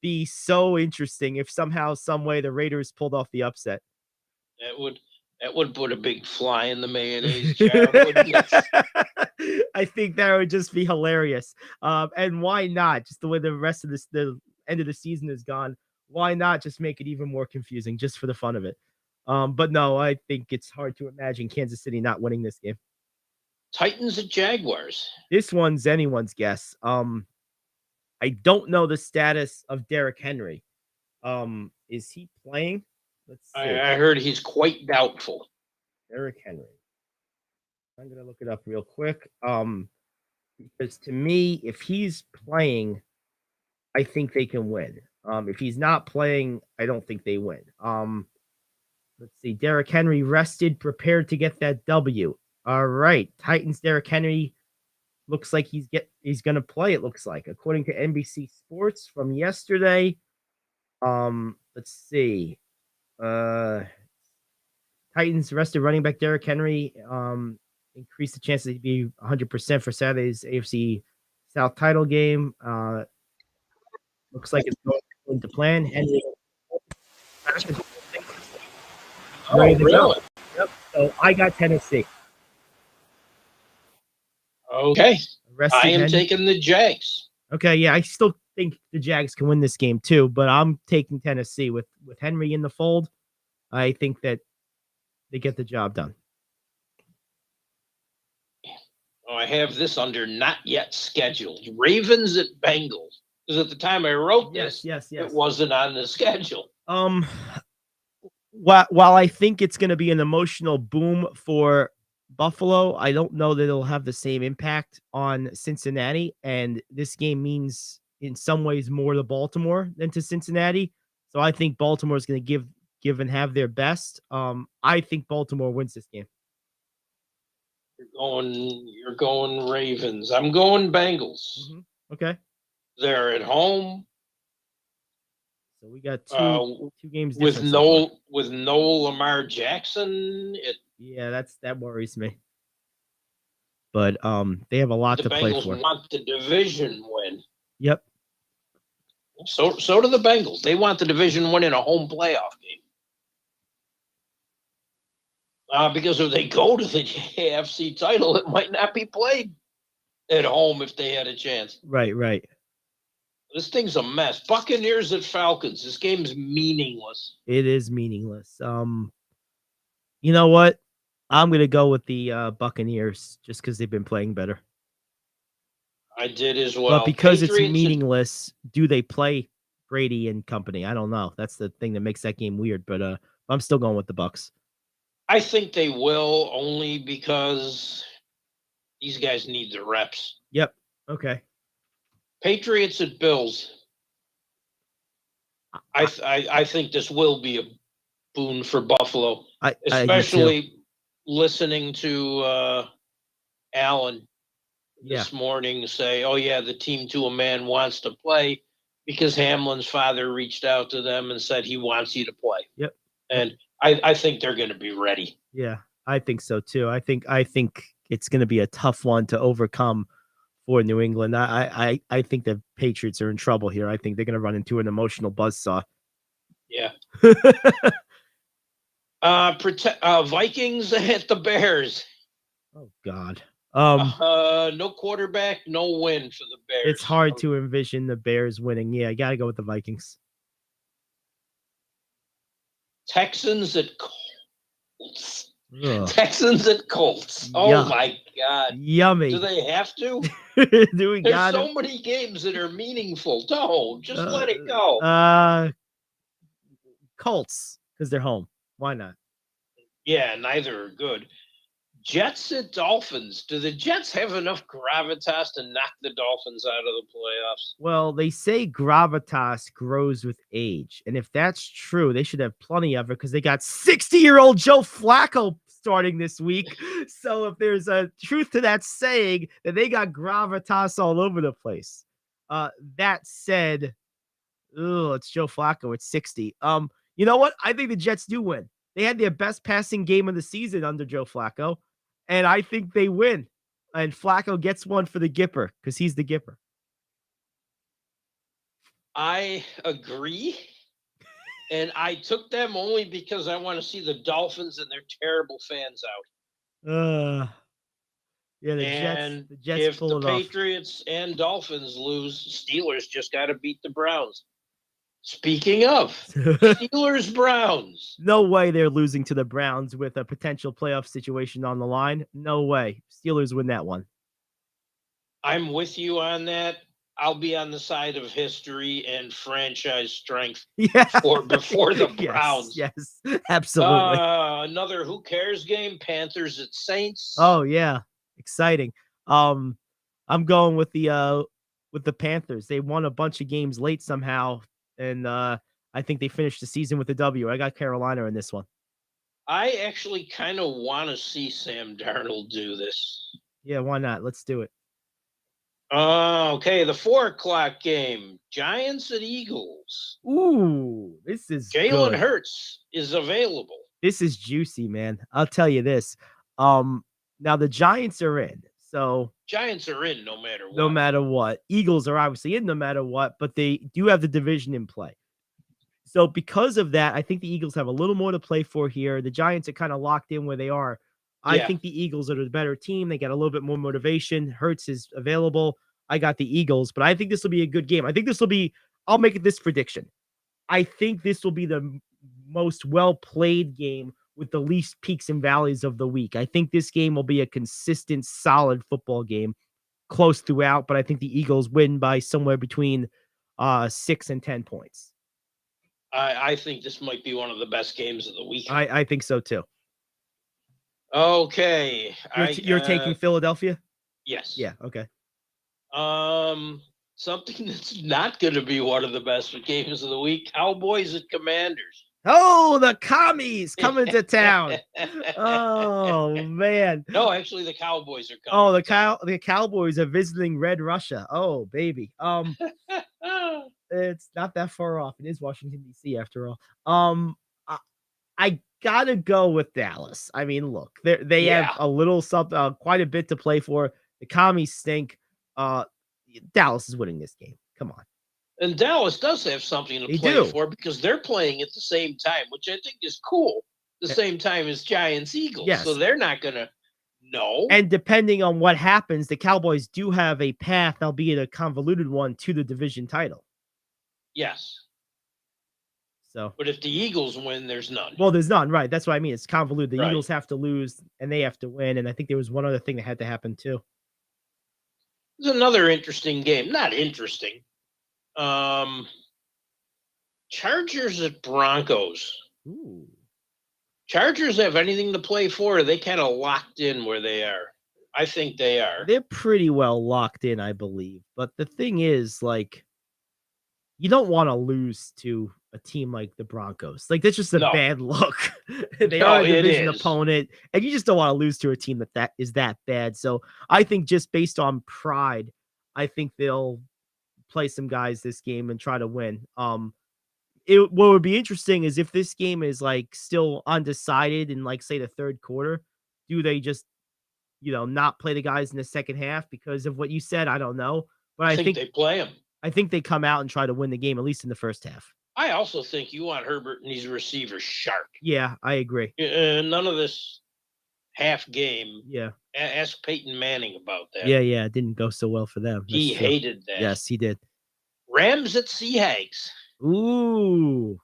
be so interesting if somehow, some way the Raiders pulled off the upset? That would put a big fly in the mayonnaise jar, wouldn't it? I think that would just be hilarious. And why not? Just the way the rest of the end of the season is gone. Why not just make it even more confusing just for the fun of it? But no, I think it's hard to imagine Kansas City not winning this game. Titans at Jaguars. This one's anyone's guess. I don't know the status of Derrick Henry. Is he playing? Let's see. I heard he's quite doubtful. Derrick Henry. I'm gonna look it up real quick. Because to me, if he's playing, I think they can win. If he's not playing, I don't think they win. Let's see. Derrick Henry rested, prepared to get that W. All right. Titans Derrick Henry looks like he's going to play, it looks like, according to NBC Sports from yesterday. Let's see. Titans rested running back Derrick Henry increased the chances he'd be 100% for Saturday's AFC South title game. Looks like it's going to plan. Henry. Really? Yep. So I got Tennessee. Okay. I am Henry. taking the Jags. Okay, yeah, I still think the Jags can win this game too, but I'm taking Tennessee with Henry in the fold. I think that they get the job done. Oh, I have this under not yet scheduled. Ravens at Bengals. Because at the time I wrote this, yes. it wasn't on the schedule. While I think it's going to be an emotional boom for Buffalo, I don't know that it'll have the same impact on Cincinnati. And this game means in some ways more to Baltimore than to Cincinnati. So I think Baltimore is going to give and have their best. I think Baltimore wins this game. You're going Ravens. I'm going Bengals. Mm-hmm. Okay. They're at home. So we got two games with no Lamar Jackson. That worries me. But they have a lot to play for. The Bengals want the division win. Yep. So do the Bengals. They want the division win in a home playoff game. Because if they go to the AFC title, it might not be played at home if they had a chance. Right. This thing's a mess. Buccaneers at Falcons. This game's meaningless. It is meaningless. You know what? I'm going to go with the Buccaneers just because they've been playing better. I did as well. But because it's meaningless, do they play Brady and company? I don't know. That's the thing that makes that game weird. But I'm still going with the Bucs. I think they will, only because these guys need the reps. Yep. Okay. Patriots at Bills. I think this will be a boon for Buffalo, especially listening to Allen this morning say, "Oh yeah, the team to a man wants to play," because Hamlin's father reached out to them and said he wants you to play. Yep. And I think they're going to be ready. Yeah, I think so too. I think it's going to be a tough one to overcome for New England. I think the Patriots are in trouble here. I think they're going to run into an emotional buzzsaw. Yeah. Vikings at the Bears. Oh God. No quarterback, no win for the Bears. It's hard to envision the Bears winning. Yeah, I got to go with the Vikings. Texans at Colts. Ugh. Texans at Colts. Oh my God. Yummy. Do they have to? There's so many games that are meaningful. Don't just let it go. Colts, because they're home. Why not? Yeah, neither are good. Jets at Dolphins. Do the Jets have enough gravitas to knock the Dolphins out of the playoffs? Well, they say gravitas grows with age. And if that's true, they should have plenty of it because they got 60-year-old Joe Flacco starting this week. So if there's a truth to that saying, that they got gravitas all over the place. That said, it's Joe Flacco at 60. You know what? I think the Jets do win. They had their best passing game of the season under Joe Flacco. And I think they win. And Flacco gets one for the Gipper because he's the Gipper. I agree. And I took them only because I want to see the Dolphins and their terrible fans out. Yeah, the Jets if pull the it off. Patriots and Dolphins lose, Steelers just got to beat the Browns. Speaking of Steelers, Browns. No way they're losing to the Browns with a potential playoff situation on the line. No way. Steelers win that one. I'm with you on that. I'll be on the side of history and franchise strength Yeah. before the Browns. Yes, absolutely. Another who cares game, Panthers at Saints. Oh yeah, exciting. I'm going with the Panthers. They won a bunch of games late somehow, and I think they finished the season with a W. I got Carolina in this one. I actually kind of want to see Sam Darnold do this. Yeah, why not? Let's do it. Okay, the 4:00 game, Giants at Eagles. Ooh, this is Jalen good. Hurts is available. This is juicy, man. I'll tell you this. Now the Giants are in, so Giants are in no matter what. no matter what. Eagles are obviously in no matter what, but they do have the division in play. So because of that, I think the Eagles have a little more to play for here. The Giants are kind of locked in where they are. I Yeah. think the Eagles are the better team. They got a little bit more motivation. Hurts is available. I got the Eagles, but I think this will be a good game. I think this will be, I'll make it this prediction. I think this will be the most well-played game with the least peaks and valleys of the week. I think this game will be a consistent, solid football game, close throughout, but I think the Eagles win by somewhere between 6 and 10 points. I think this might be one of the best games of the week. I think so too. Okay. You're taking Philadelphia? Yes. Yeah, okay. Something that's not going to be one of the best games of the week, Cowboys at Commanders. Oh, the commies coming to town. Oh, man. No, actually, the Cowboys are coming. Oh, the Cowboys are visiting Red Russia. Oh, baby. It's not that far off. It is Washington, D.C. after all. I gotta go with Dallas. I mean, look, they have a little something, quite a bit to play for. The commies stink. Dallas is winning this game. Come on. And Dallas does have something to play for because they're playing at the same time, which I think is cool. The same time as Giants Eagles. Yes. So they're not going to know. And depending on what happens, the Cowboys do have a path, albeit a convoluted one, to the division title. Yes. So, but if the Eagles win, there's none. Well, there's none, right? That's what I mean. It's convoluted. The Right. Eagles have to lose, and they have to win. And I think there was one other thing that had to happen too. It's another interesting game. Not interesting. Chargers at Broncos. Ooh. Chargers have anything to play for? Or are they kind of locked in where they are? I think they are. They're pretty well locked in, I believe. But the thing is, like, you don't want to lose to a team like the Broncos. Like, that's just a bad look. They are a division opponent, and you just don't want to lose to a team that is that bad. So I think just based on pride, I think they'll play some guys this game and try to win. What would be interesting is if this game is like still undecided in, like, say, the third quarter, do they just, not play the guys in the second half because of what you said? I don't know, but I think they play them. I think they come out and try to win the game, at least in the first half. I also think you want Herbert and these receivers sharp. Yeah, I agree. None of this half game. Yeah. Ask Peyton Manning about that. Yeah, it didn't go so well for them. He hated that. Yes, he did. Rams at Seahawks. Ooh.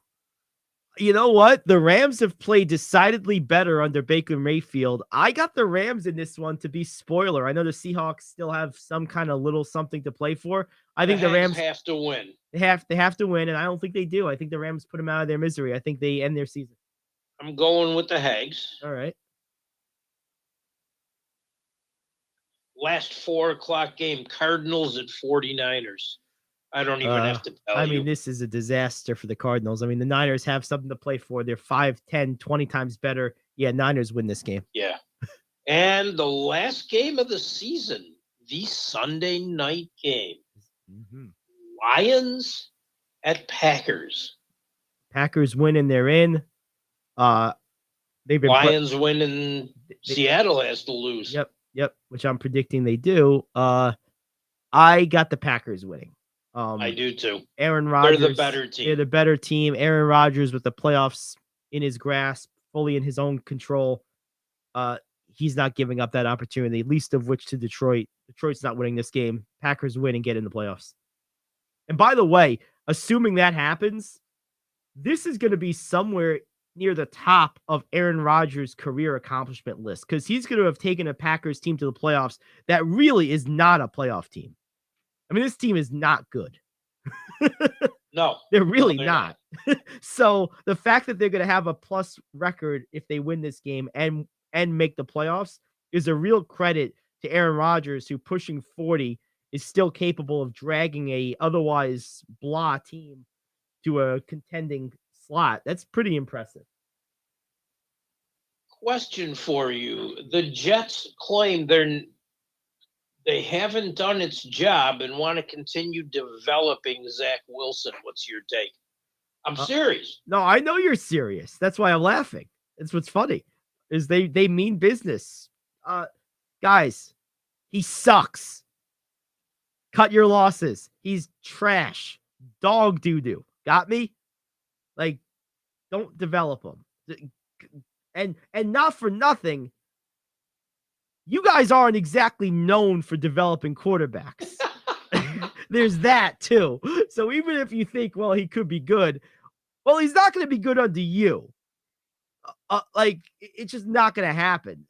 You know what? The Rams have played decidedly better under Baker Mayfield. I got the Rams in this one to be spoiler. I know the Seahawks still have some kind of little something to play for. I think the Rams have to win. They have to win, and I don't think they do. I think the Rams put them out of their misery. I think they end their season. I'm going with the Hags. All right. Last 4:00 game, Cardinals at 49ers. I don't even have to tell you. I mean, this is a disaster for the Cardinals. I mean, the Niners have something to play for. They're 5, 10, 20 times better. Yeah, Niners win this game. Yeah. And the last game of the season, the Sunday night game. Mm-hmm. Lions at Packers. Packers win and they're in. They've been Lions win and Seattle has to lose. Yep, which I'm predicting they do. I got the Packers winning. I do too. Aaron Rodgers. They're the better team. They're the better team. Aaron Rodgers with the playoffs in his grasp, fully in his own control. He's not giving up that opportunity, least of which to Detroit. Detroit's not winning this game. Packers win and get in the playoffs. And by the way, assuming that happens, this is going to be somewhere near the top of Aaron Rodgers' career accomplishment list because he's going to have taken a Packers team to the playoffs that really is not a playoff team. I mean, this team is not good. No, They're really they're not. So the fact that they're going to have a plus record if they win this game and make the playoffs is a real credit to Aaron Rodgers, who pushing 40 is still capable of dragging a otherwise blah team to a contending slot. That's pretty impressive. Question for you. The Jets claim they haven't done its job and want to continue developing Zach Wilson. What's your take? I'm serious. No, I know you're serious. That's why I'm laughing. That's what's funny, is they mean business. Guys, he sucks. Cut your losses. He's trash. Dog doo-doo. Got me? Like, don't develop him. And not for nothing, you guys aren't exactly known for developing quarterbacks. There's that too. So even if you think, well, he could be good, well, he's not going to be good under you. Like, it's just not going to happen.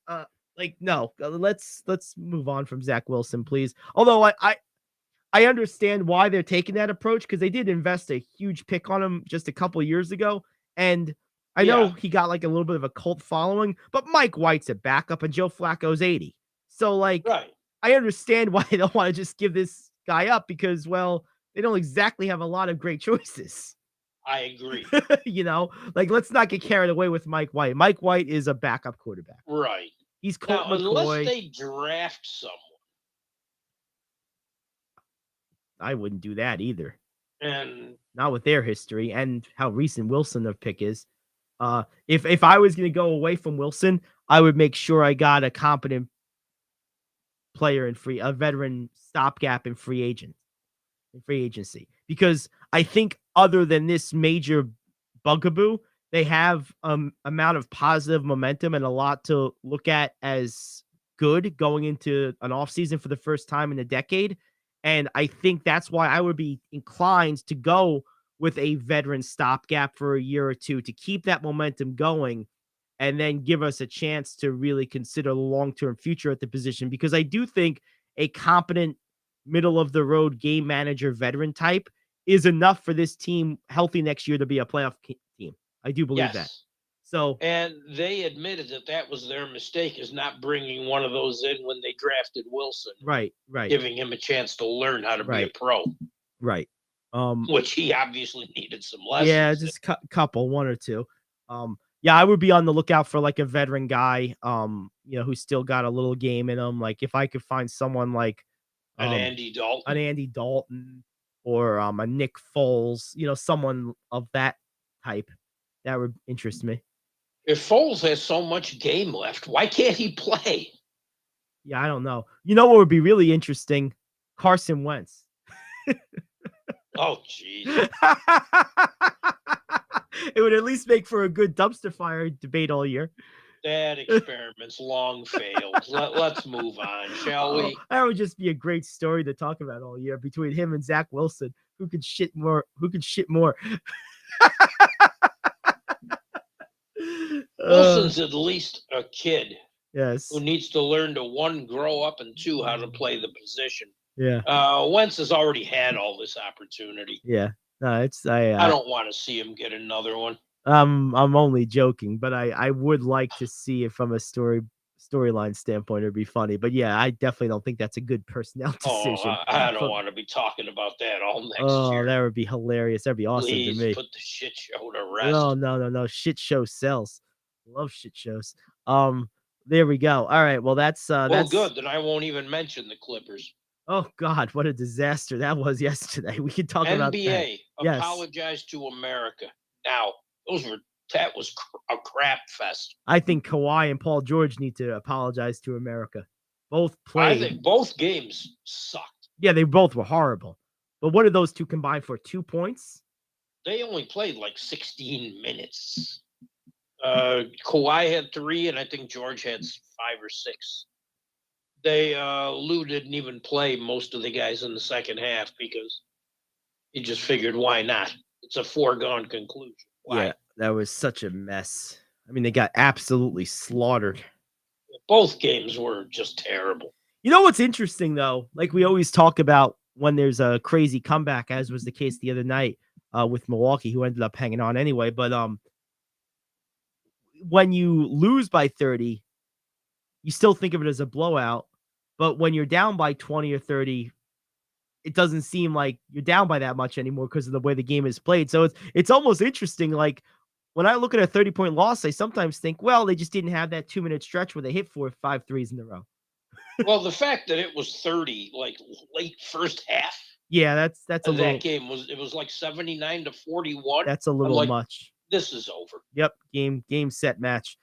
No. Let's move on from Zach Wilson, please. Although I understand why they're taking that approach, because they did invest a huge pick on him just a couple of years ago, and I know he got like a little bit of a cult following, but Mike White's a backup and Joe Flacco's 80. So, like, right. I understand why they don't want to just give this guy up, because, well, they don't exactly have a lot of great choices. I agree. Like, let's not get carried away with Mike White. Mike White is a backup quarterback. Right. He's Colt now, McCoy. Unless they draft someone. I wouldn't do that either. And not with their history and how recent Wilson of pick is. If I was going to go away from Wilson, I would make sure I got a competent player a veteran stopgap in free agency, because I think other than this major bugaboo, they have amount of positive momentum and a lot to look at as good going into an offseason for the first time in a decade. And I think that's why I would be inclined to go with a veteran stopgap for a year or two to keep that momentum going, and then give us a chance to really consider the long-term future at the position. Because I do think a competent middle-of-the-road game manager veteran type is enough for this team healthy next year to be a playoff team. I do believe that. So, and they admitted that was their mistake, is not bringing one of those in when they drafted Wilson. Right. Giving him a chance to learn how to be a pro. Right. Which he obviously needed some lessons. Yeah, just couple, one or two. I would be on the lookout for like a veteran guy, who's still got a little game in him. Like, if I could find someone like an Andy Dalton, or a Nick Foles, someone of that type, that would interest me. If Foles has so much game left, why can't he play? Yeah, I don't know. You know what would be really interesting? Carson Wentz. Oh, jeez. It would at least make for a good dumpster fire debate all year. That experiment's long failed. Let's move on, shall we? That would just be a great story to talk about all year between him and Zach Wilson. Who could shit more? Wilson's at least a kid. Yes. Who needs to learn to, 1, grow up, and 2, how to play the position. Yeah. Wentz has already had all this opportunity. Yeah. No, I don't want to see him get another one. I'm only joking, but I would like to see it from a storyline standpoint. It'd be funny. But yeah, I definitely don't think that's a good personnel decision. I don't want to be talking about that all next year. That would be hilarious. That'd be awesome Please to me. put the shit show to rest. No. Shit show sells. Love shit shows. There we go. All right. Well, that's good. Then I won't even mention the Clippers. Oh God, what a disaster that was yesterday. We could talk about that. NBA, apologize to America. Now, that was a crap fest. I think Kawhi and Paul George need to apologize to America. Both played. I think both games sucked. Yeah, they both were horrible. But what did those two combine for? 2 points? They only played like 16 minutes. Kawhi had 3, and I think George had 5 or 6. Lou didn't even play most of the guys in the second half because he just figured, why not? It's a foregone conclusion. Why? Yeah, that was such a mess. I mean, they got absolutely slaughtered. Both games were just terrible. You know what's interesting, though? Like we always talk about when there's a crazy comeback, as was the case the other night with Milwaukee, who ended up hanging on anyway. But when you lose by 30, you still think of it as a blowout. But when you're down by 20 or 30, it doesn't seem like you're down by that much anymore because of the way the game is played. So it's almost interesting. Like when I look at a 30-point loss, I sometimes think, well, they just didn't have that 2-minute stretch where they hit 5 threes in a row. Well, the fact that it was 30, like late first half. Yeah, that's a little. That game was like 79-41. That's a little much. This is over. Yep, game set match.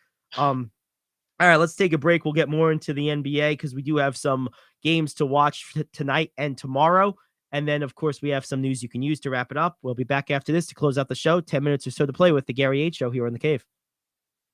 All right, let's take a break. We'll get more into the NBA because we do have some games to watch tonight and tomorrow. And then, of course, we have some news you can use to wrap it up. We'll be back after this to close out the show. 10 minutes or so to play with the Gary Ayd Show here on The Cave.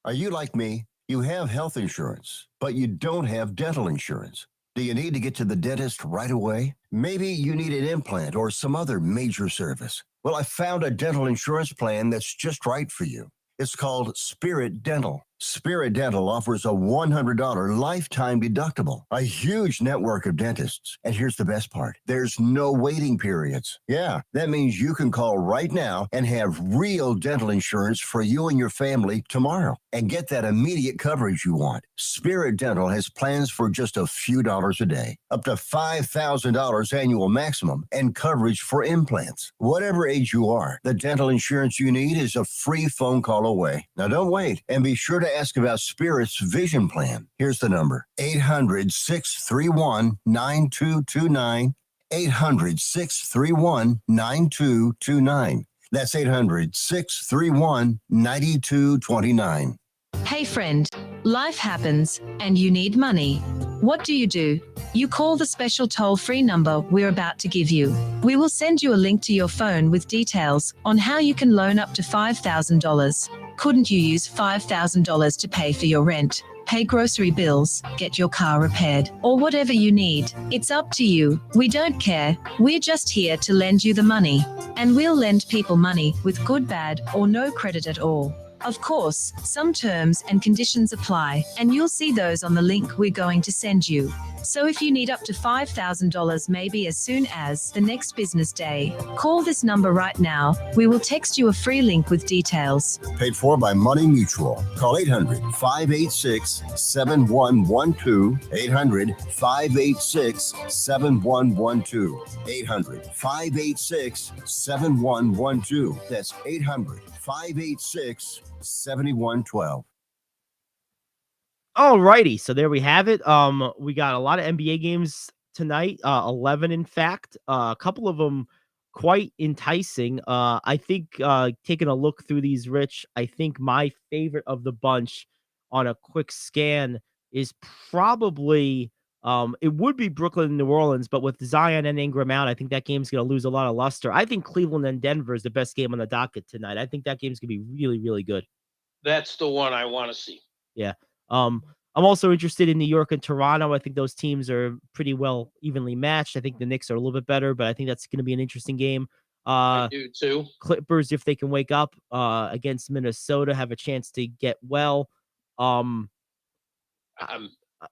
Are you like me? You have health insurance, but you don't have dental insurance. Do you need to get to the dentist right away? Maybe you need an implant or some other major service. Well, I found a dental insurance plan that's just right for you. It's called Spirit Dental. Spirit Dental offers a $100 lifetime deductible, a huge network of dentists. And here's the best part. There's no waiting periods. Yeah, that means you can call right now and have real dental insurance for you and your family tomorrow and get that immediate coverage you want. Spirit Dental has plans for just a few dollars a day, up to $5,000 annual maximum, and coverage for implants. Whatever age you are, the dental insurance you need is a free phone call away. Now don't wait, and be sure to ask about Spirit's vision plan. Here's the number: 800-631-9229. 800-631-9229. That's 800-631-9229. Hey friend, life happens and you need money. What do? You call the special toll-free number we're about to give you. We will send you a link to your phone with details on how you can loan up to $5,000. Couldn't you use $5,000 to pay for your rent, pay grocery bills, get your car repaired, or whatever you need? It's up to you. We don't care. We're just here to lend you the money. And we'll lend people money with good, bad, or no credit at all. Of course, some terms and conditions apply, and you'll see those on the link we're going to send you. So if you need up to $5,000 maybe as soon as the next business day, call this number right now. We will text you a free link with details. Paid for by Money Mutual. Call 800-586-7112. 800-586-7112. 800-586-7112. That's 800-586-7112. All righty, so there we have it. We got a lot of NBA games tonight, 11 in fact. A couple of them quite enticing. I think taking a look through these, Rich, I think my favorite of the bunch on a quick scan is probably it would be Brooklyn and New Orleans, but with Zion and Ingram out, I think that game's going to lose a lot of luster. I think Cleveland and Denver is the best game on the docket tonight. I think that game's going to be really, really good. That's the one I want to see. Yeah. I'm also interested in New York and Toronto. I think those teams are pretty well evenly matched. I think the Knicks are a little bit better, but I think that's going to be an interesting game. I do too. Clippers, if they can wake up against Minnesota, have a chance to get well. I'm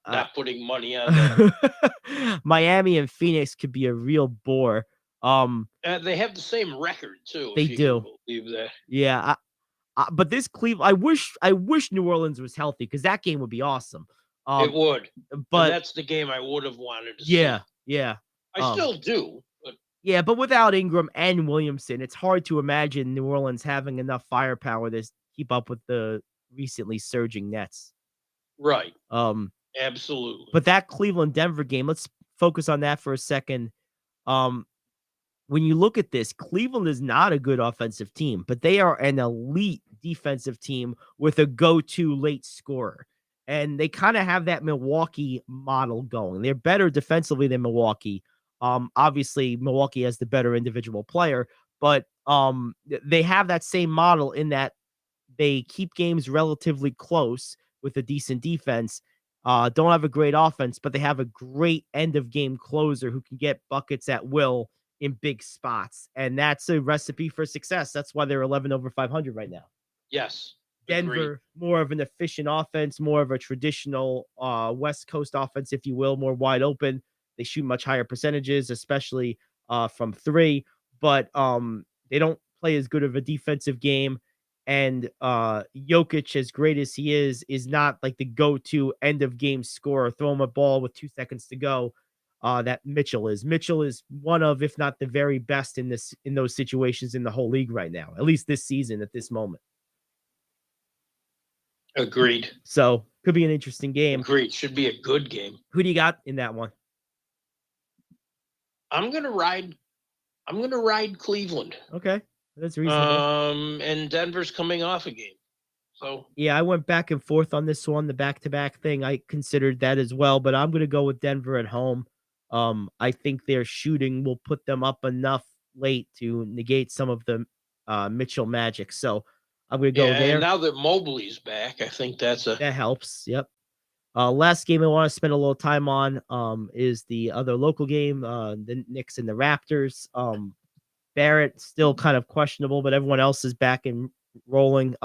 not putting money on that. Miami and Phoenix could be a real bore. They have the same record too. They do. Believe that. Yeah. But this Cleveland, I wish New Orleans was healthy because that game would be awesome. It would, but and that's the game I would have wanted to see. Yeah. I still do. But yeah, but without Ingram and Williamson, it's hard to imagine New Orleans having enough firepower to keep up with the recently surging Nets. Right. Absolutely. But that Cleveland-Denver game, let's focus on that for a second. When you look at this, Cleveland is not a good offensive team, but they are an elite defensive team with a go-to late scorer. And they kind of have that Milwaukee model going. They're better defensively than Milwaukee. Obviously, Milwaukee has the better individual player, but they have that same model in that they keep games relatively close with a decent defense. Don't have a great offense, but they have a great end-of-game closer who can get buckets at will in big spots, and that's a recipe for success. That's why they're 11 over 500 right now. Yes. Denver, agreed. More of an efficient offense, more of a traditional West Coast offense, if you will, more wide open. They shoot much higher percentages, especially from 3, but they don't play as good of a defensive game. And Jokic, as great as he is not like the go-to end of game scorer. Throw him a ball with 2 seconds to go. That Mitchell is. Mitchell is one of, if not the very best in those situations in the whole league right now, at least this season at this moment. Agreed. So could be an interesting game. Agreed. Should be a good game. Who do you got in that one? I'm gonna ride Cleveland. Okay, that's reasonable. And Denver's coming off a game. So yeah, I went back and forth on this one, the back-to-back thing. I considered that as well, but I'm gonna go with Denver at home. I think their shooting will put them up enough late to negate some of the Mitchell magic. So I'm going to go there. And now that Mobley's back, I think that helps. Yep. Last game I want to spend a little time on is the other local game, the Knicks and the Raptors. Barrett still kind of questionable, but everyone else is back and rolling.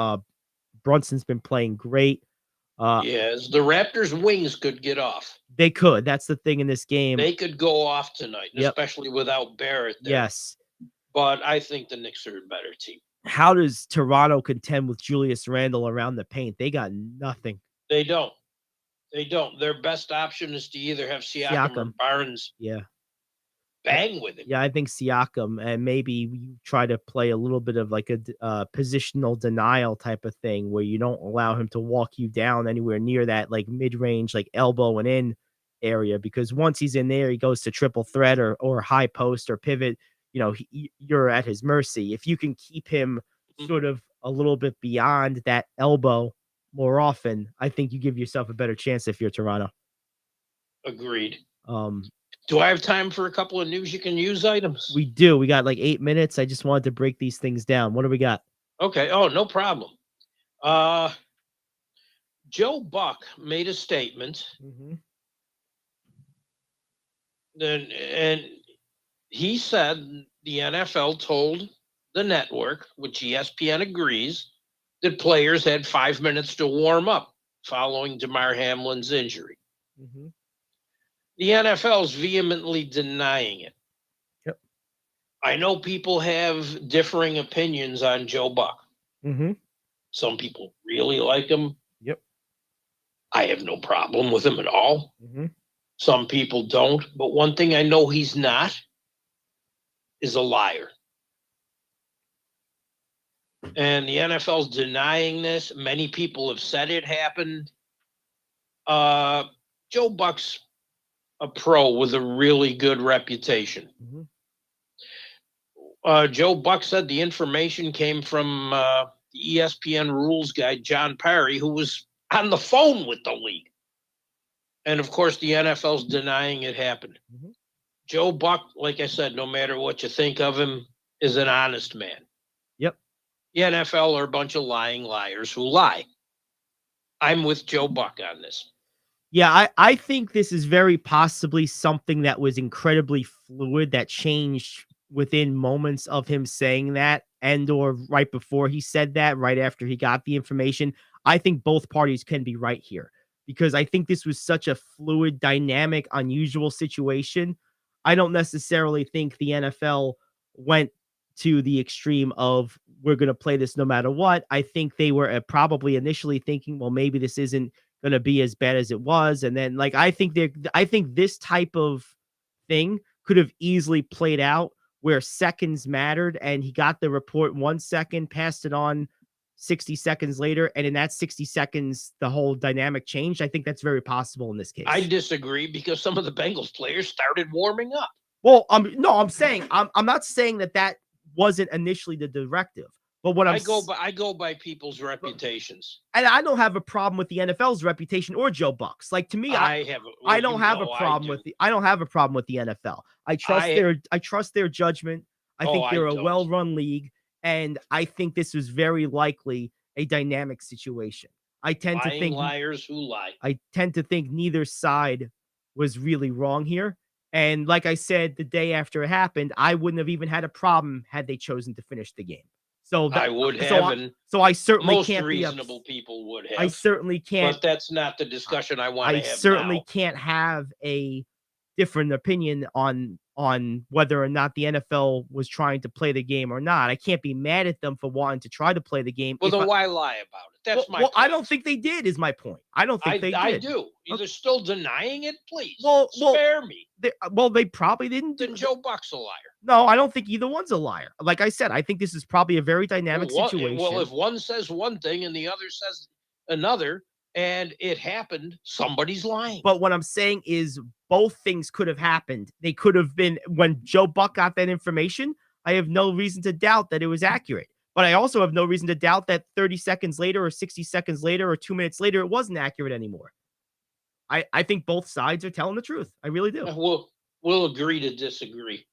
Brunson's been playing great. Yes, the Raptors' wings could get off. They could. That's the thing in this game. They could go off tonight, especially without Barrett there. Yes. But I think the Knicks are a better team. How does Toronto contend with Julius Randle around the paint? They got nothing. They don't. Their best option is to either have Siakam. Or Barnes. Yeah. Bang with it. Yeah, I think Siakam, and maybe you try to play a little bit of like a positional denial type of thing where you don't allow him to walk you down anywhere near that like mid-range, like elbow and in area, because once he's in there, he goes to triple threat or high post or pivot. You're at his mercy. If you can keep him sort of a little bit beyond that elbow more often, I think you give yourself a better chance if you're Toronto. Agreed. Do I have time for a couple of news you can use items? We do. We got like 8 minutes. I just wanted to break these things down. What do we got? Okay. Oh, no problem. Joe Buck made a statement. Mm-hmm. And he said the NFL told the network, which ESPN agrees, that players had 5 minutes to warm up following Damar Hamlin's injury. Mm-hmm. The NFL is vehemently denying it. Yep. I know people have differing opinions on Joe Buck. Mm-hmm. Some people really like him. Yep. I have no problem with him at all. Mm-hmm. Some people don't. But one thing I know he's not is a liar. And the NFL's denying this. Many people have said it happened. Joe Buck's a pro with a really good reputation. Mm-hmm. Joe Buck said the information came from the ESPN rules guy, John Parry, who was on the phone with the league. And of course, the NFL's denying it happened. Mm-hmm. Joe Buck, like I said, no matter what you think of him, is an honest man. Yep. The NFL are a bunch of lying liars who lie. I'm with Joe Buck on this. Yeah, I think this is very possibly something that was incredibly fluid that changed within moments of him saying that and or right before he said that, right after he got the information. I think both parties can be right here because I think this was such a fluid, dynamic, unusual situation. I don't necessarily think the NFL went to the extreme of we're going to play this no matter what. I think they were probably initially thinking, well, maybe this isn't going to be as bad as it was. And then I think this type of thing could have easily played out where seconds mattered and he got the report 1 second, passed it on 60 seconds later. And in that 60 seconds, the whole dynamic changed. I think that's very possible in this case. I disagree because some of the Bengals players started warming up. Well, no, I'm saying, I'm not saying that wasn't initially the directive. But what I go by people's reputations, and I don't have a problem with the NFL's reputation or Joe Buck's. Like to me, I don't have a problem with the NFL. I trust their judgment. I think they're a well-run league, and I think this was very likely a dynamic situation. I tend to think liars who lie. I tend to think neither side was really wrong here. And like I said, the day after it happened, I wouldn't have even had a problem had they chosen to finish the game. So I would have, so I certainly most can't. Reasonable people would have. I certainly can't. But that's not the discussion I want to have. I certainly can't have a different opinion on on whether or not the NFL was trying to play the game or not. I can't be mad at them for wanting to try to play the game. Well, then why lie about it? That's my point. I don't think they did, is my point. I don't think they did. I do. You're still denying it, please. Well, spare me. They probably didn't. Then Joe Buck's a liar. No, I don't think either one's a liar. Like I said, I think this is probably a very dynamic situation. Well, if one says one thing and the other says another, and it happened, somebody's lying. But what I'm saying is both things could have happened. They could have been, when Joe Buck got that information, I have no reason to doubt that it was accurate. But I also have no reason to doubt that 30 seconds later or 60 seconds later or 2 minutes later, it wasn't accurate anymore. I think both sides are telling the truth. I really do. We'll agree to disagree.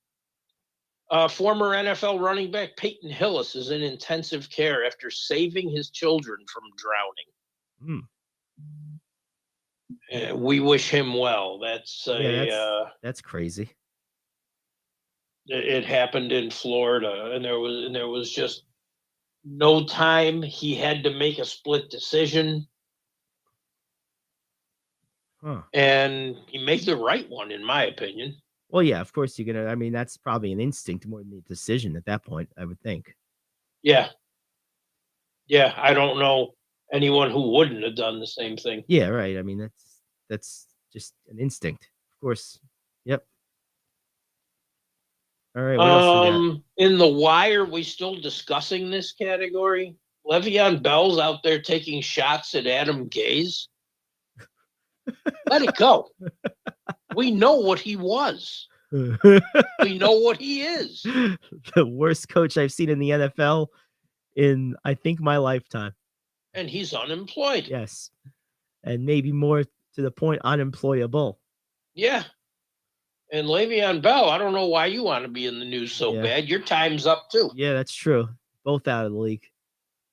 Former NFL running back Peyton Hillis is in intensive care after saving his children from drowning. We wish him well. That's crazy. It happened in Florida, and there was just no time. He had to make a split decision, and he made the right one, in my opinion. Well, yeah, of course you're gonna. I mean, that's probably an instinct more than a decision at that point, I would think. Yeah, I don't know anyone who wouldn't have done the same thing. Yeah, right. I mean, that's just an instinct, of course. Yep. All right. What else we got? In the wire, we still discussing this category? Le'Veon Bell's out there taking shots at Adam Gase. Let it go. We know what he was. We know what he is. The worst coach I've seen in the NFL in, I think, my lifetime. And he's unemployed. Yes. And maybe more to the point, unemployable. Yeah. And Le'Veon Bell, I don't know why you want to be in the news so bad. Your time's up too. Yeah, that's true. Both out of the league.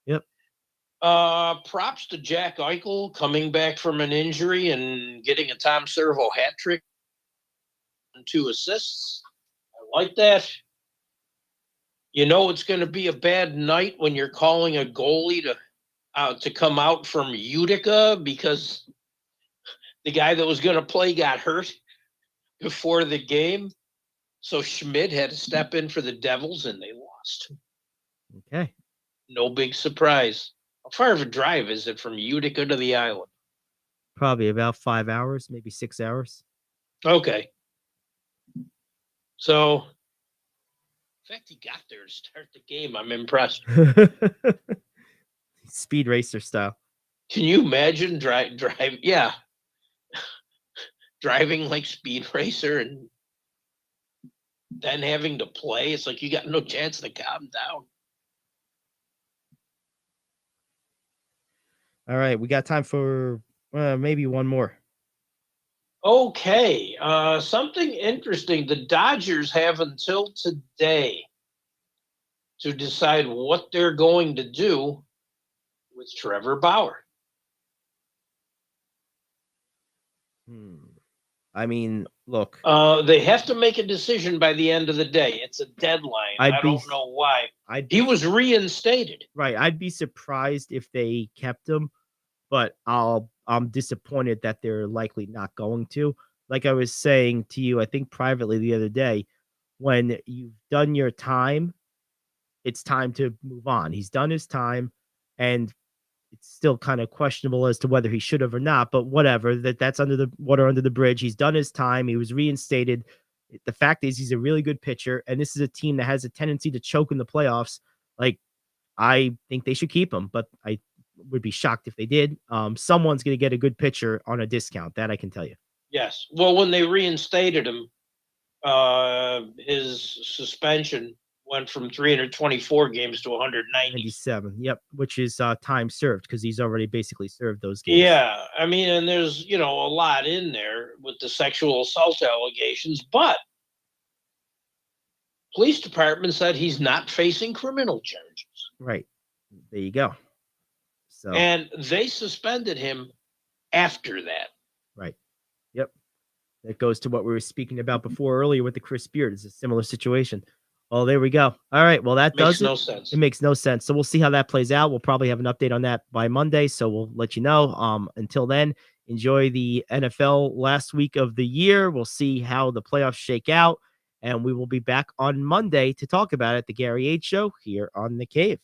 Yep. Props to Jack Eichel coming back from an injury and getting a Tom Servo hat trick and 2 assists. I like that. You know it's going to be a bad night when you're calling a goalie to come out from Utica because the guy that was going to play got hurt before the game. So Schmidt had to step in for the Devils, and they lost. Okay. No big surprise. How far of a drive is it from Utica to the island? Probably about 5 hours, maybe 6 hours. Okay. So, in fact, he got there to start the game. I'm impressed. Speed racer style. Can you imagine Yeah. Driving like Speed Racer and then having to play? It's like you got no chance to calm down. All right, we got time for maybe one more. Okay, something interesting. The Dodgers have until today to decide what they're going to do with Trevor Bauer. I mean, look. They have to make a decision by the end of the day. It's a deadline. I don't know why. He was reinstated. Right. I'd be surprised if they kept him, but I'm disappointed that they're likely not going to. Like I was saying to you, I think privately the other day, when you've done your time, it's time to move on. He's done his time, and it's still kind of questionable as to whether he should have or not, but whatever, that's under the water under the bridge. He's done his time. He was reinstated. The fact is he's a really good pitcher, and this is a team that has a tendency to choke in the playoffs. Like, I think they should keep him, but I would be shocked if they did. Someone's going to get a good pitcher on a discount. That I can tell you. Yes. Well, when they reinstated him, his suspension went from 324 games to 197. Yep, which is time served because he's already basically served those games. Yeah, I mean, and there's, a lot in there with the sexual assault allegations, but police department said he's not facing criminal charges. Right. There you go. So, and they suspended him after that. Right. Yep. That goes to what we were speaking about before earlier with the Chris Beard. It's a similar situation. Oh, there we go. All right. Well, that makes no sense. It makes no sense. So we'll see how that plays out. We'll probably have an update on that by Monday. So we'll let you know. Until then, enjoy the NFL last week of the year. We'll see how the playoffs shake out. And we will be back on Monday to talk about it. The Gary Ayd Show here on The Cave.